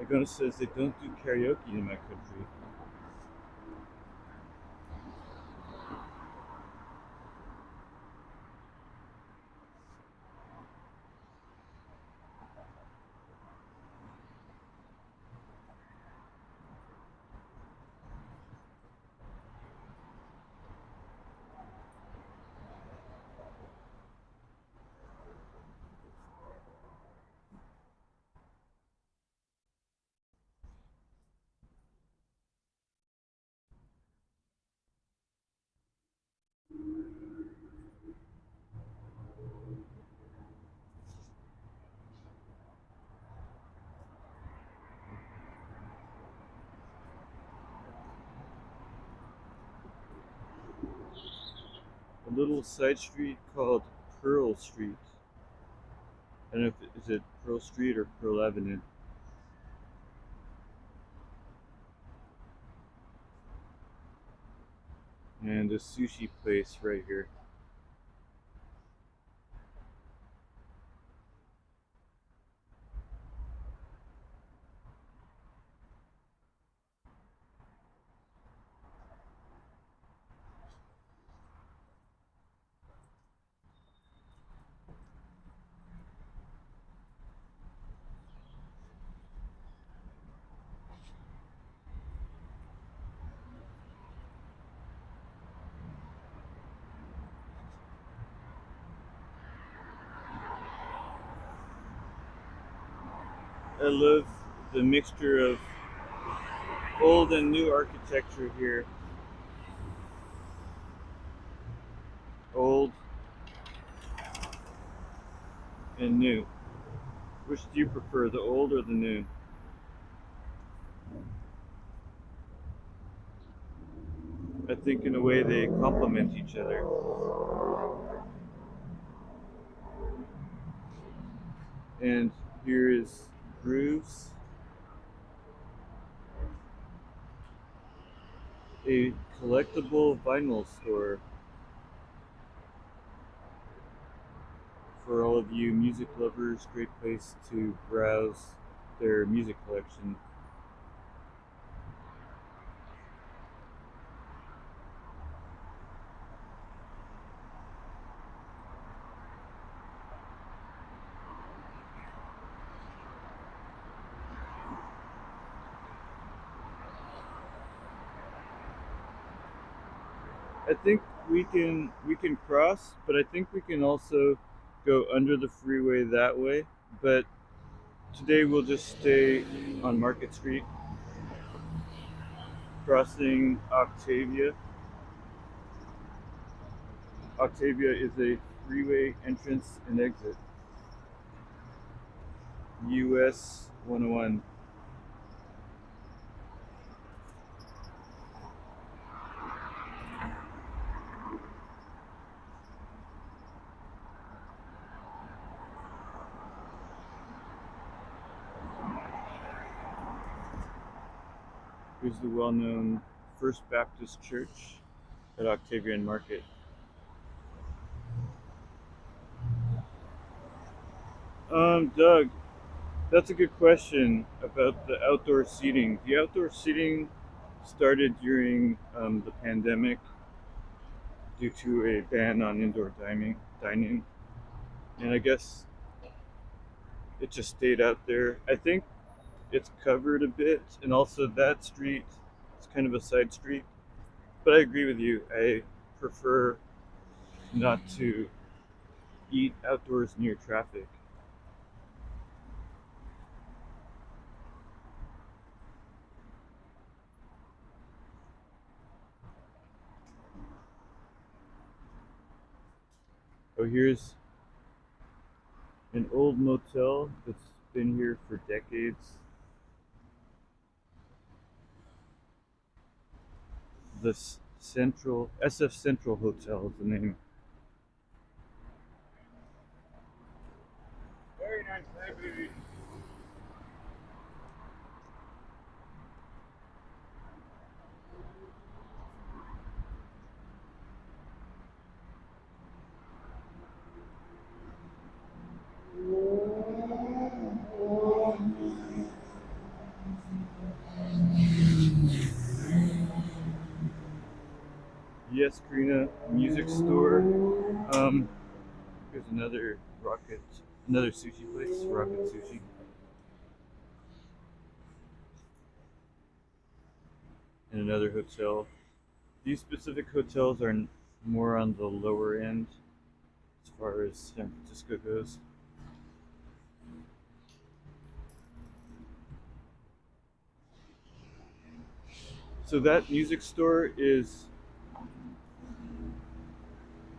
Agonis says they don't do karaoke in my country. A little side street called Pearl Street. I don't know if is it Pearl Street or Pearl Avenue. And a sushi place right here. I love the mixture of old and new architecture here. Old and new. Which do you prefer, the old or the new? I think in a way they complement each other. And here is Grooves, a collectible vinyl store for all of you music lovers. Great place to browse their music collection. I think we can cross, but I think we can also go under the freeway that way. But today we'll just stay on Market Street, crossing Octavia. Octavia is a freeway entrance and exit. US 101. Here's the well-known First Baptist Church at Octavia and Market. Doug, that's a good question about the outdoor seating. The outdoor seating started during the pandemic due to a ban on indoor dining, and I guess it just stayed out there. I think it's covered a bit, and also that street is kind of a side street. But I agree with you. I prefer not to eat outdoors near traffic. Oh, here's an old motel that's been here for decades. The Central SF Central Hotel is the name. Very nice library. Yes, Karina, music store. Here's another sushi place, Rocket Sushi. And another hotel. These specific hotels are more on the lower end as far as San Francisco goes. So that music store is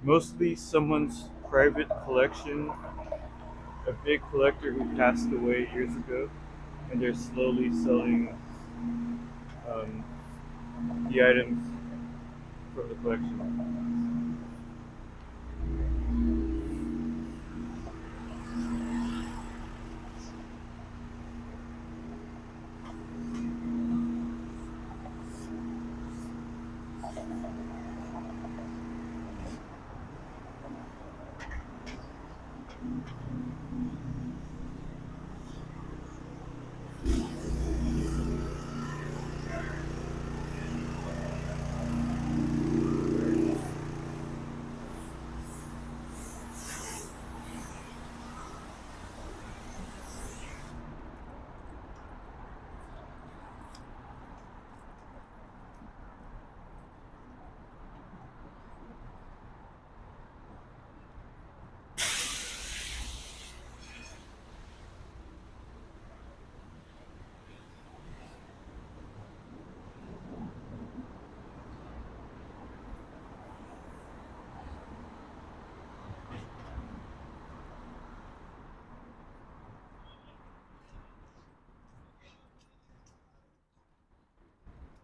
mostly someone's private collection, a big collector who passed away years ago, and they're slowly selling um, the items from the collection.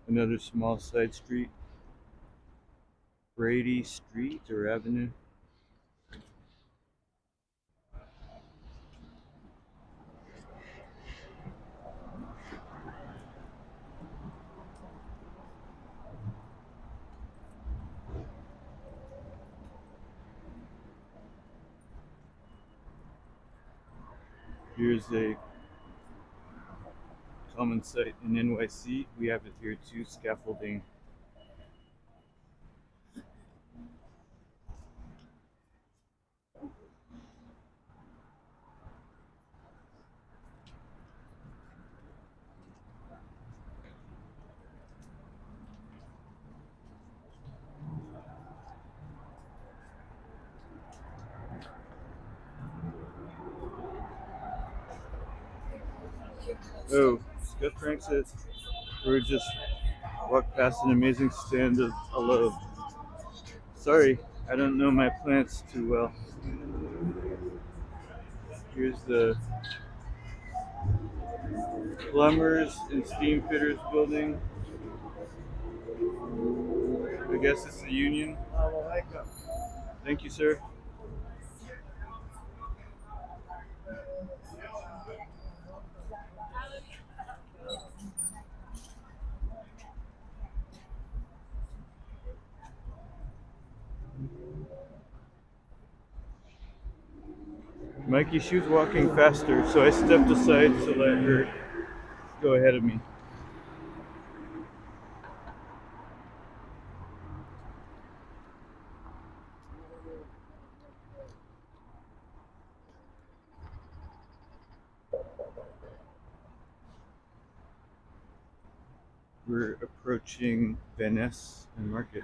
Another small side street, Brady Street or Avenue. Here's a common site in NYC. We have it here too, scaffolding. Oh, Scott Frank said we just walked past an amazing stand of aloe. Sorry, I don't know my plants too well. Here's the plumbers and steam fitters building. I guess it's the union. Thank you, sir. Mikey, she was walking faster, so I stepped aside to let her go ahead of me. We're approaching Van Ness and Market.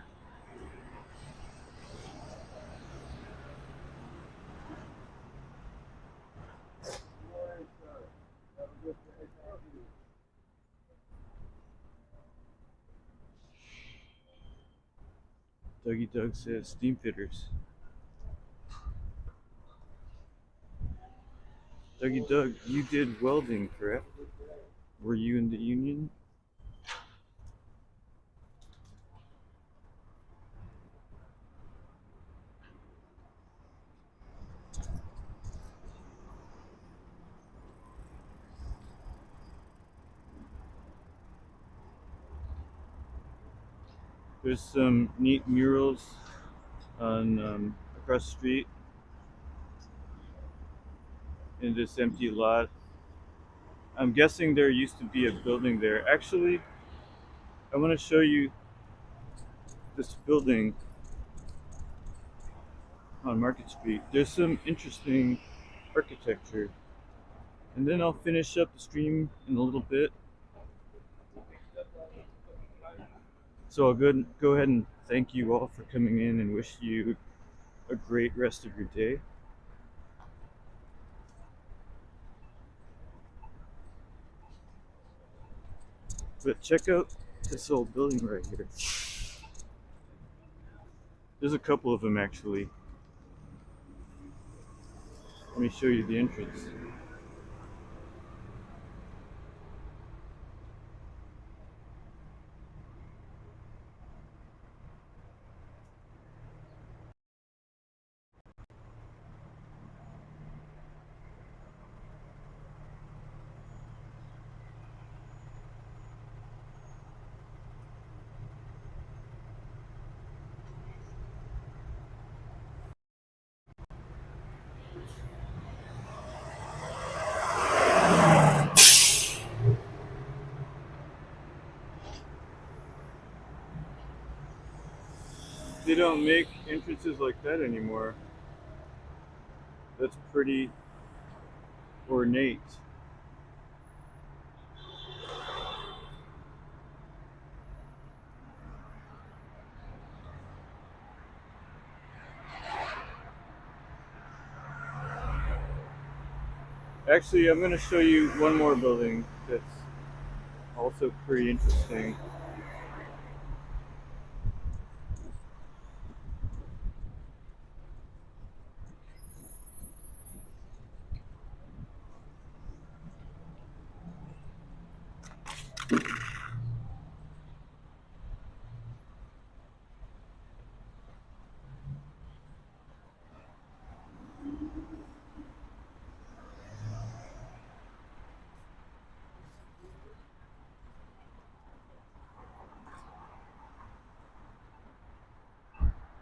Dougie Doug says steam fitters. Dougie Doug, you did welding, correct? Were you in the union? There's some neat murals on across the street in this empty lot. I'm guessing there used to be a building there. Actually, I want to show you this building on Market Street. There's some interesting architecture. And then I'll finish up the stream in a little bit. So I'll go ahead and thank you all for coming in and wish you a great rest of your day. But check out this old building right here. There's a couple of them actually. Let me show you the entrance. They don't make entrances like that anymore. That's pretty ornate. Actually, I'm going to show you one more building that's also pretty interesting.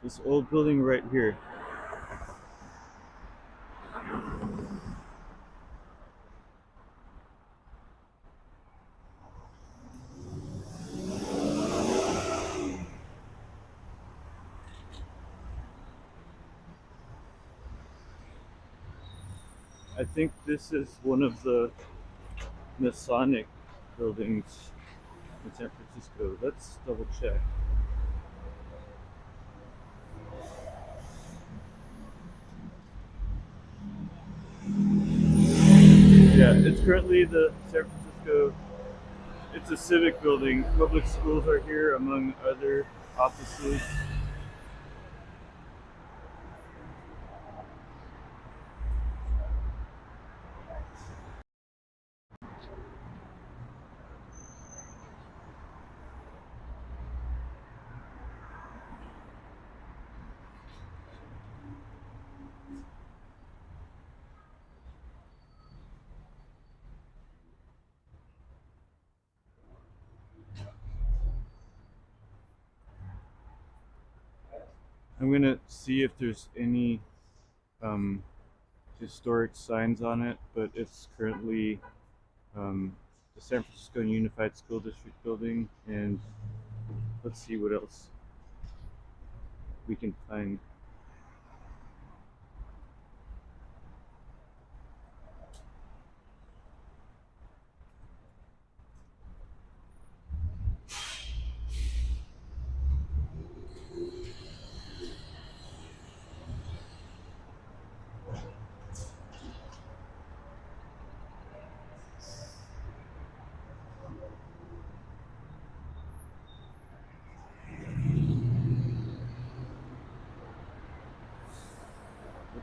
This old building right here. I think this is one of the Masonic buildings in San Francisco. Let's double check. Yeah, it's currently the San Francisco, it's a civic building. Public schools are here among other offices. I'm gonna see if there's any historic signs on it, but it's currently the San Francisco Unified School District building, and let's see what else we can find.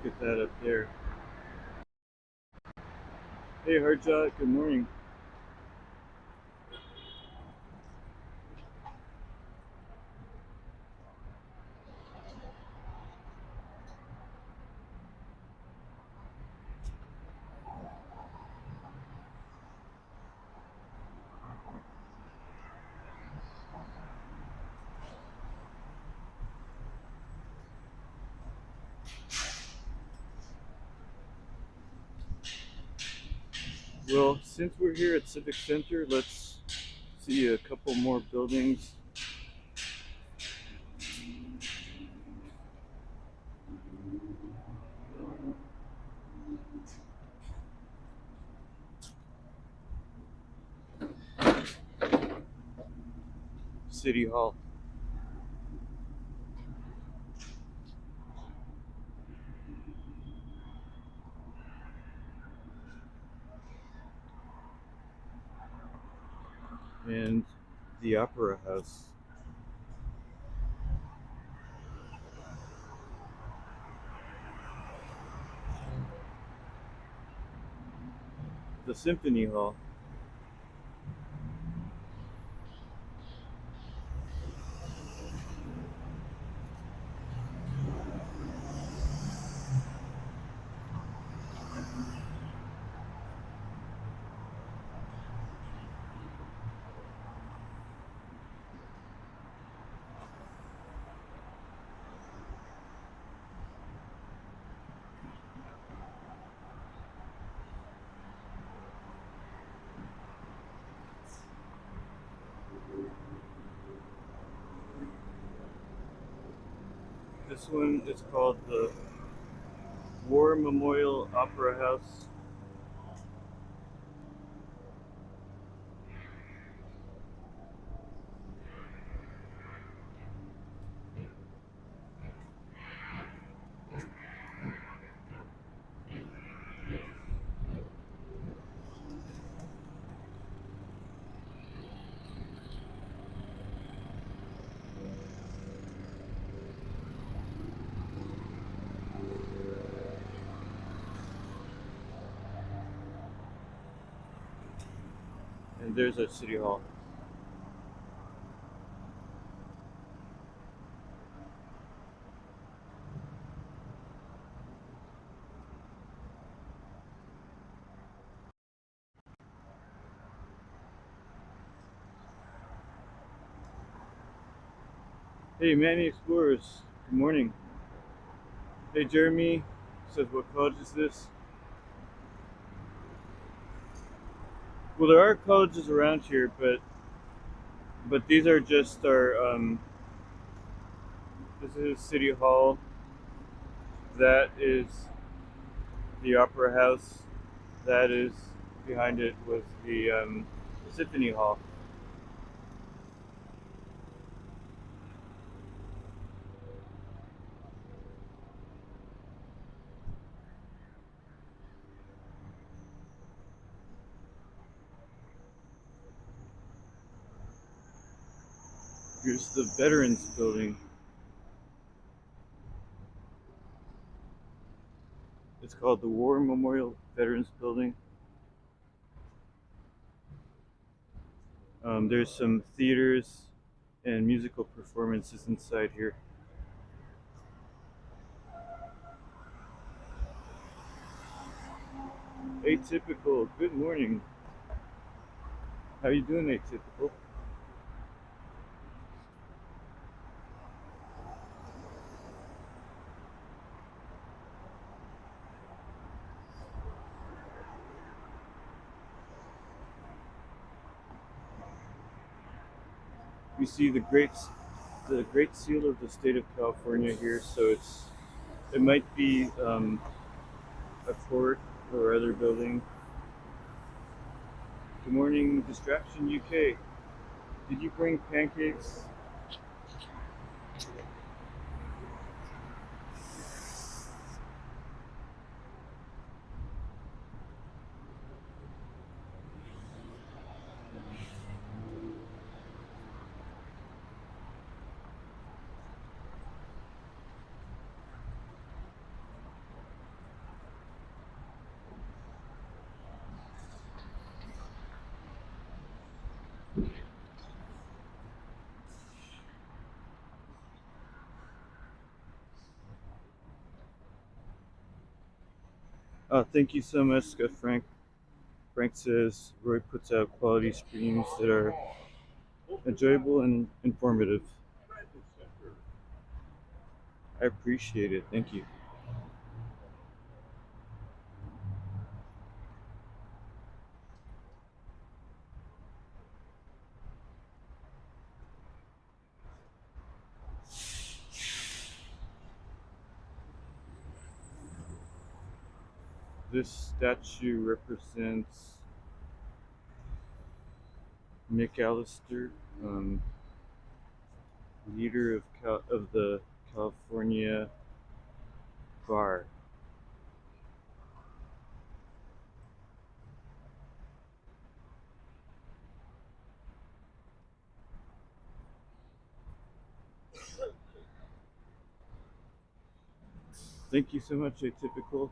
look at that up there. Hey Harjot, good morning. Well, since we're here at Civic Center, let's see a couple more buildings. City Hall. And the Opera House. The Symphony Hall. This one is called the War Memorial Opera House. And there's our City Hall. Hey Manny Explorers, good morning. Hey Jeremy says, what college is this? Well, there are colleges around here, but these are just our this is City Hall. That is the Opera House. That is behind it was the Symphony Hall. Here's the Veterans Building. It's called the War Memorial Veterans Building. There's some theaters and musical performances inside here. Atypical, good morning. How you doing, Atypical? We see the Great Seal of the State of California here, so it might be a court or other building. Good morning, Distraction UK. Did you bring pancakes? Thank you so much, Frank. Frank says Roy puts out quality streams that are enjoyable and informative. I appreciate it. Thank you. This statue represents McAllister, leader of the California Bar. Thank you so much, Atypical.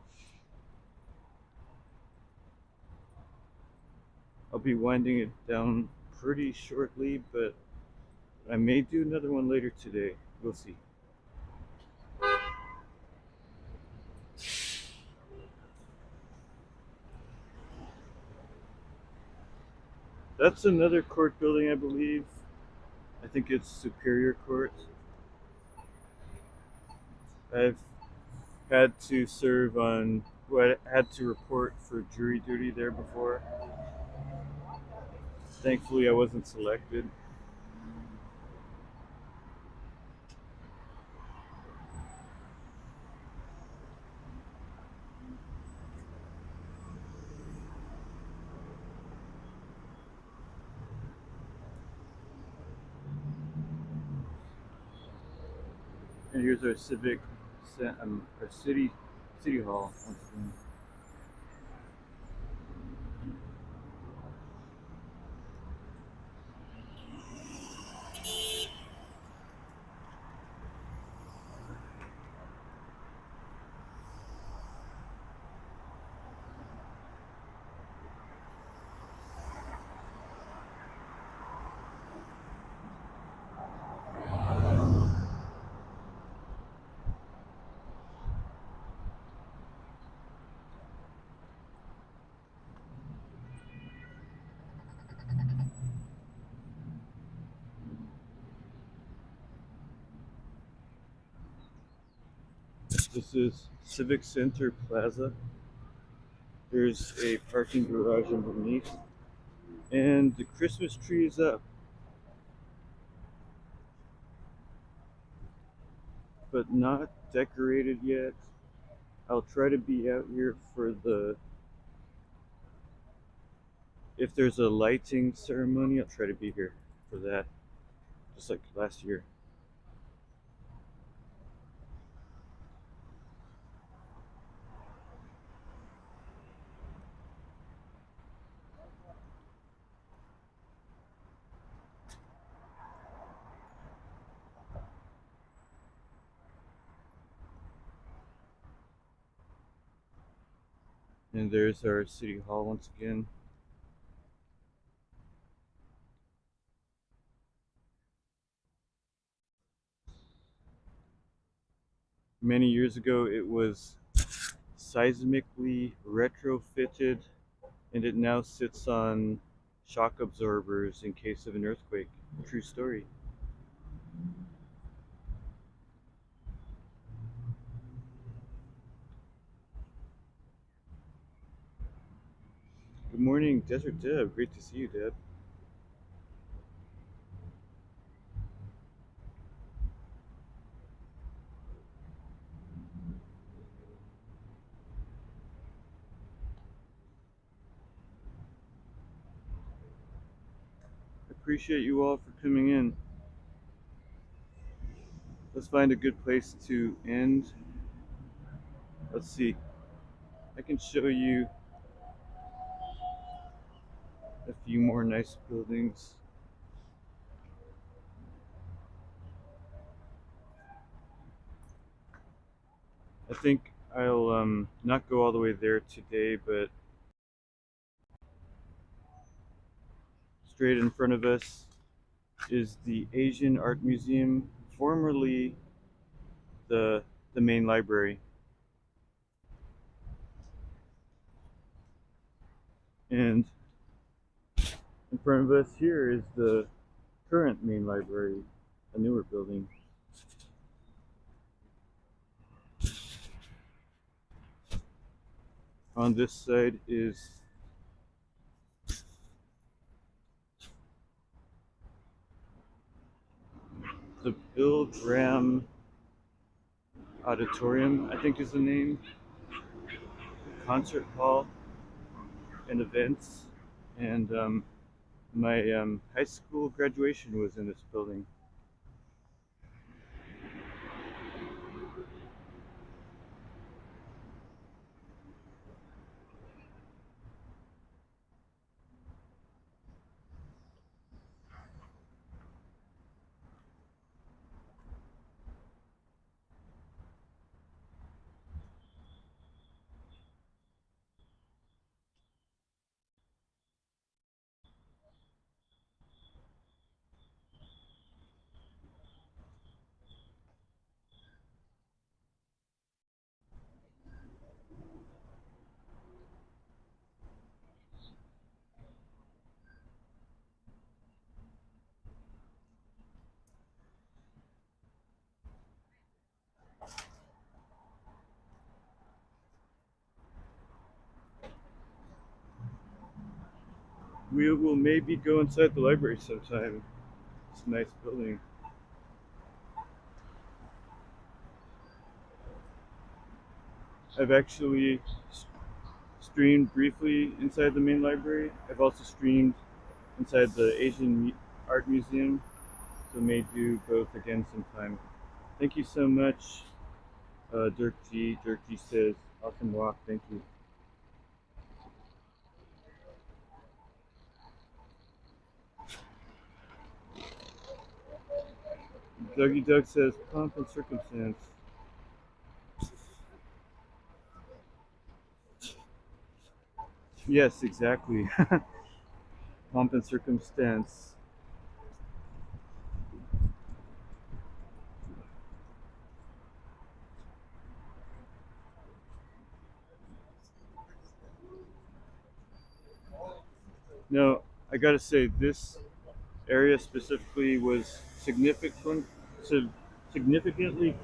I'll be winding it down pretty shortly, but I may do another one later today. We'll see. That's another court building, I believe. I think it's Superior Court. I've had to serve on, well, I had to report for jury duty there before. Thankfully, I wasn't selected. And here's our our city hall. Once again. This is Civic Center Plaza. There's a parking garage underneath, and the Christmas tree is up, but not decorated yet. I'll try to be out here for if there's a lighting ceremony, I'll try to be here for that, just like last year. And there's our city hall once again. Many years ago, it was seismically retrofitted, and it now sits on shock absorbers in case of an earthquake. True story. Good morning, Desert Deb. Great to see you, Deb. Appreciate you all for coming in. Let's find a good place to end. Let's see. I can show you a few more nice buildings. I think I'll not go all the way there today, but straight in front of us is the Asian Art Museum, formerly the main library. And in front of us here is the current main library, a newer building. On this side is the Bill Graham Auditorium, I think is the name, concert hall and events. And my high school graduation was in this building. We will maybe go inside the library sometime. It's a nice building. I've actually streamed briefly inside the main library. I've also streamed inside the Asian Art Museum, so may do both again sometime. Thank you so much, Dirk G. Dirk G says, awesome walk, thank you. Dougie Doug says, pomp and circumstance. Yes, exactly. Pomp and circumstance. No, I gotta say, this area specifically was significantly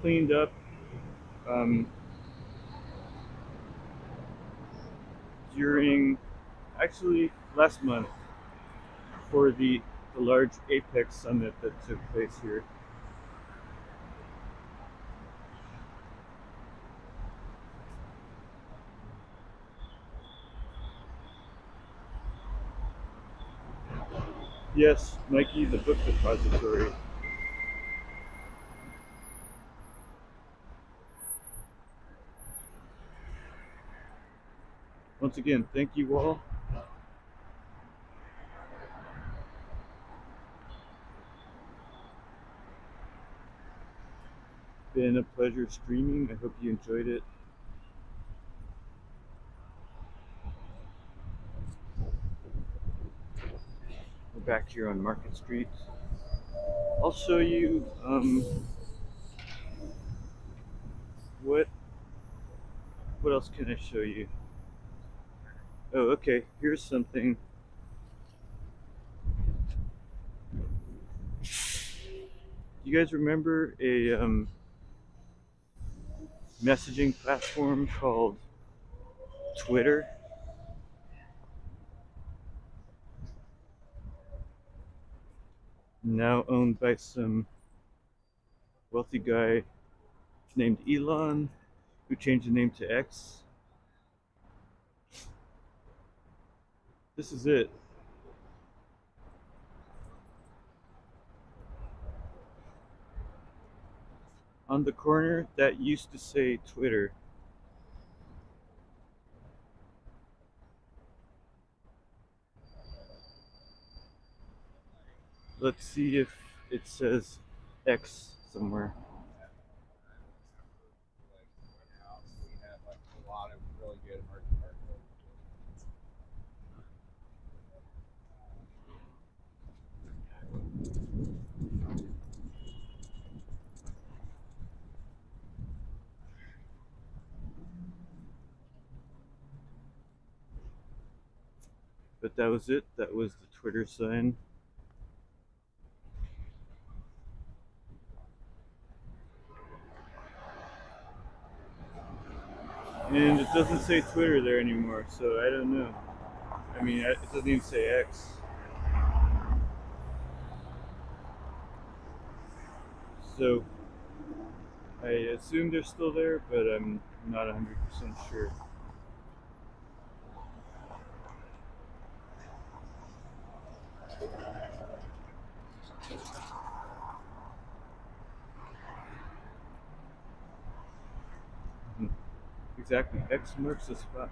cleaned up um, during, actually last month, for the large Apex summit that took place here. Yes, Mikey, the book depository. Once again, thank you all. Been a pleasure streaming. I hope you enjoyed it. We're back here on Market Street. I'll show you what else can I show you? Oh, okay, here's something. You guys remember a messaging platform called Twitter? Now owned by some wealthy guy named Elon, who changed the name to X. This is it. On the corner that used to say Twitter. Let's see if it says X somewhere. But that was it. That was the Twitter sign. And it doesn't say Twitter there anymore, so I don't know. I mean, it doesn't even say X. So I assume they're still there, but I'm not 100% sure. Exactly, X marks the spot.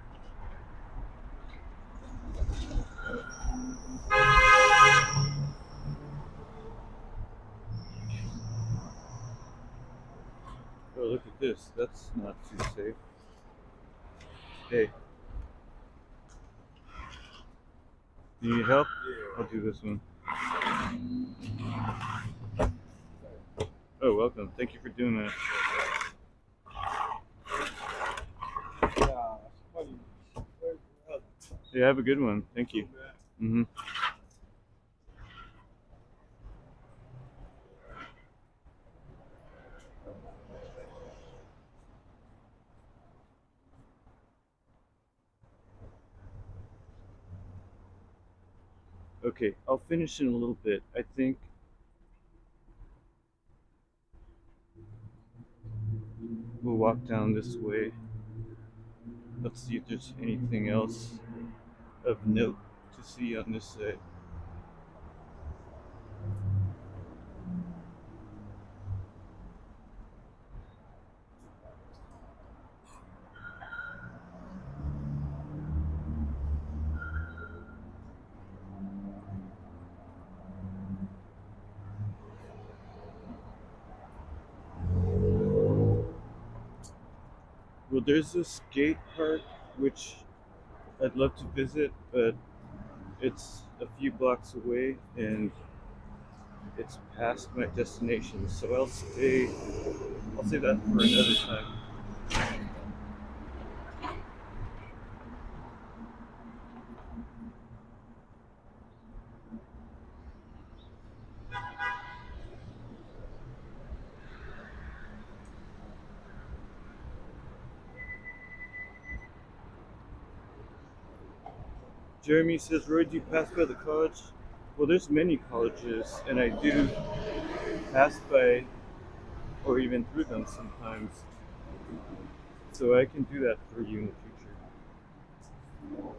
Oh, look at this. That's not too safe. Hey. Do you need help? I'll do this one. Oh, welcome. Thank you for doing that. Yeah, have a good one. Thank you. Mm-hmm. Okay, I'll finish in a little bit. I think we'll walk down this way. Let's see if there's anything else of note to see on this side. Well, there's a skate park which I'd love to visit, but it's a few blocks away and it's past my destination, so I'll save that for another time. Jeremy says, Roy, do you pass by the college? Well, there's many colleges, and I do pass by or even through them sometimes. So I can do that for you in the future.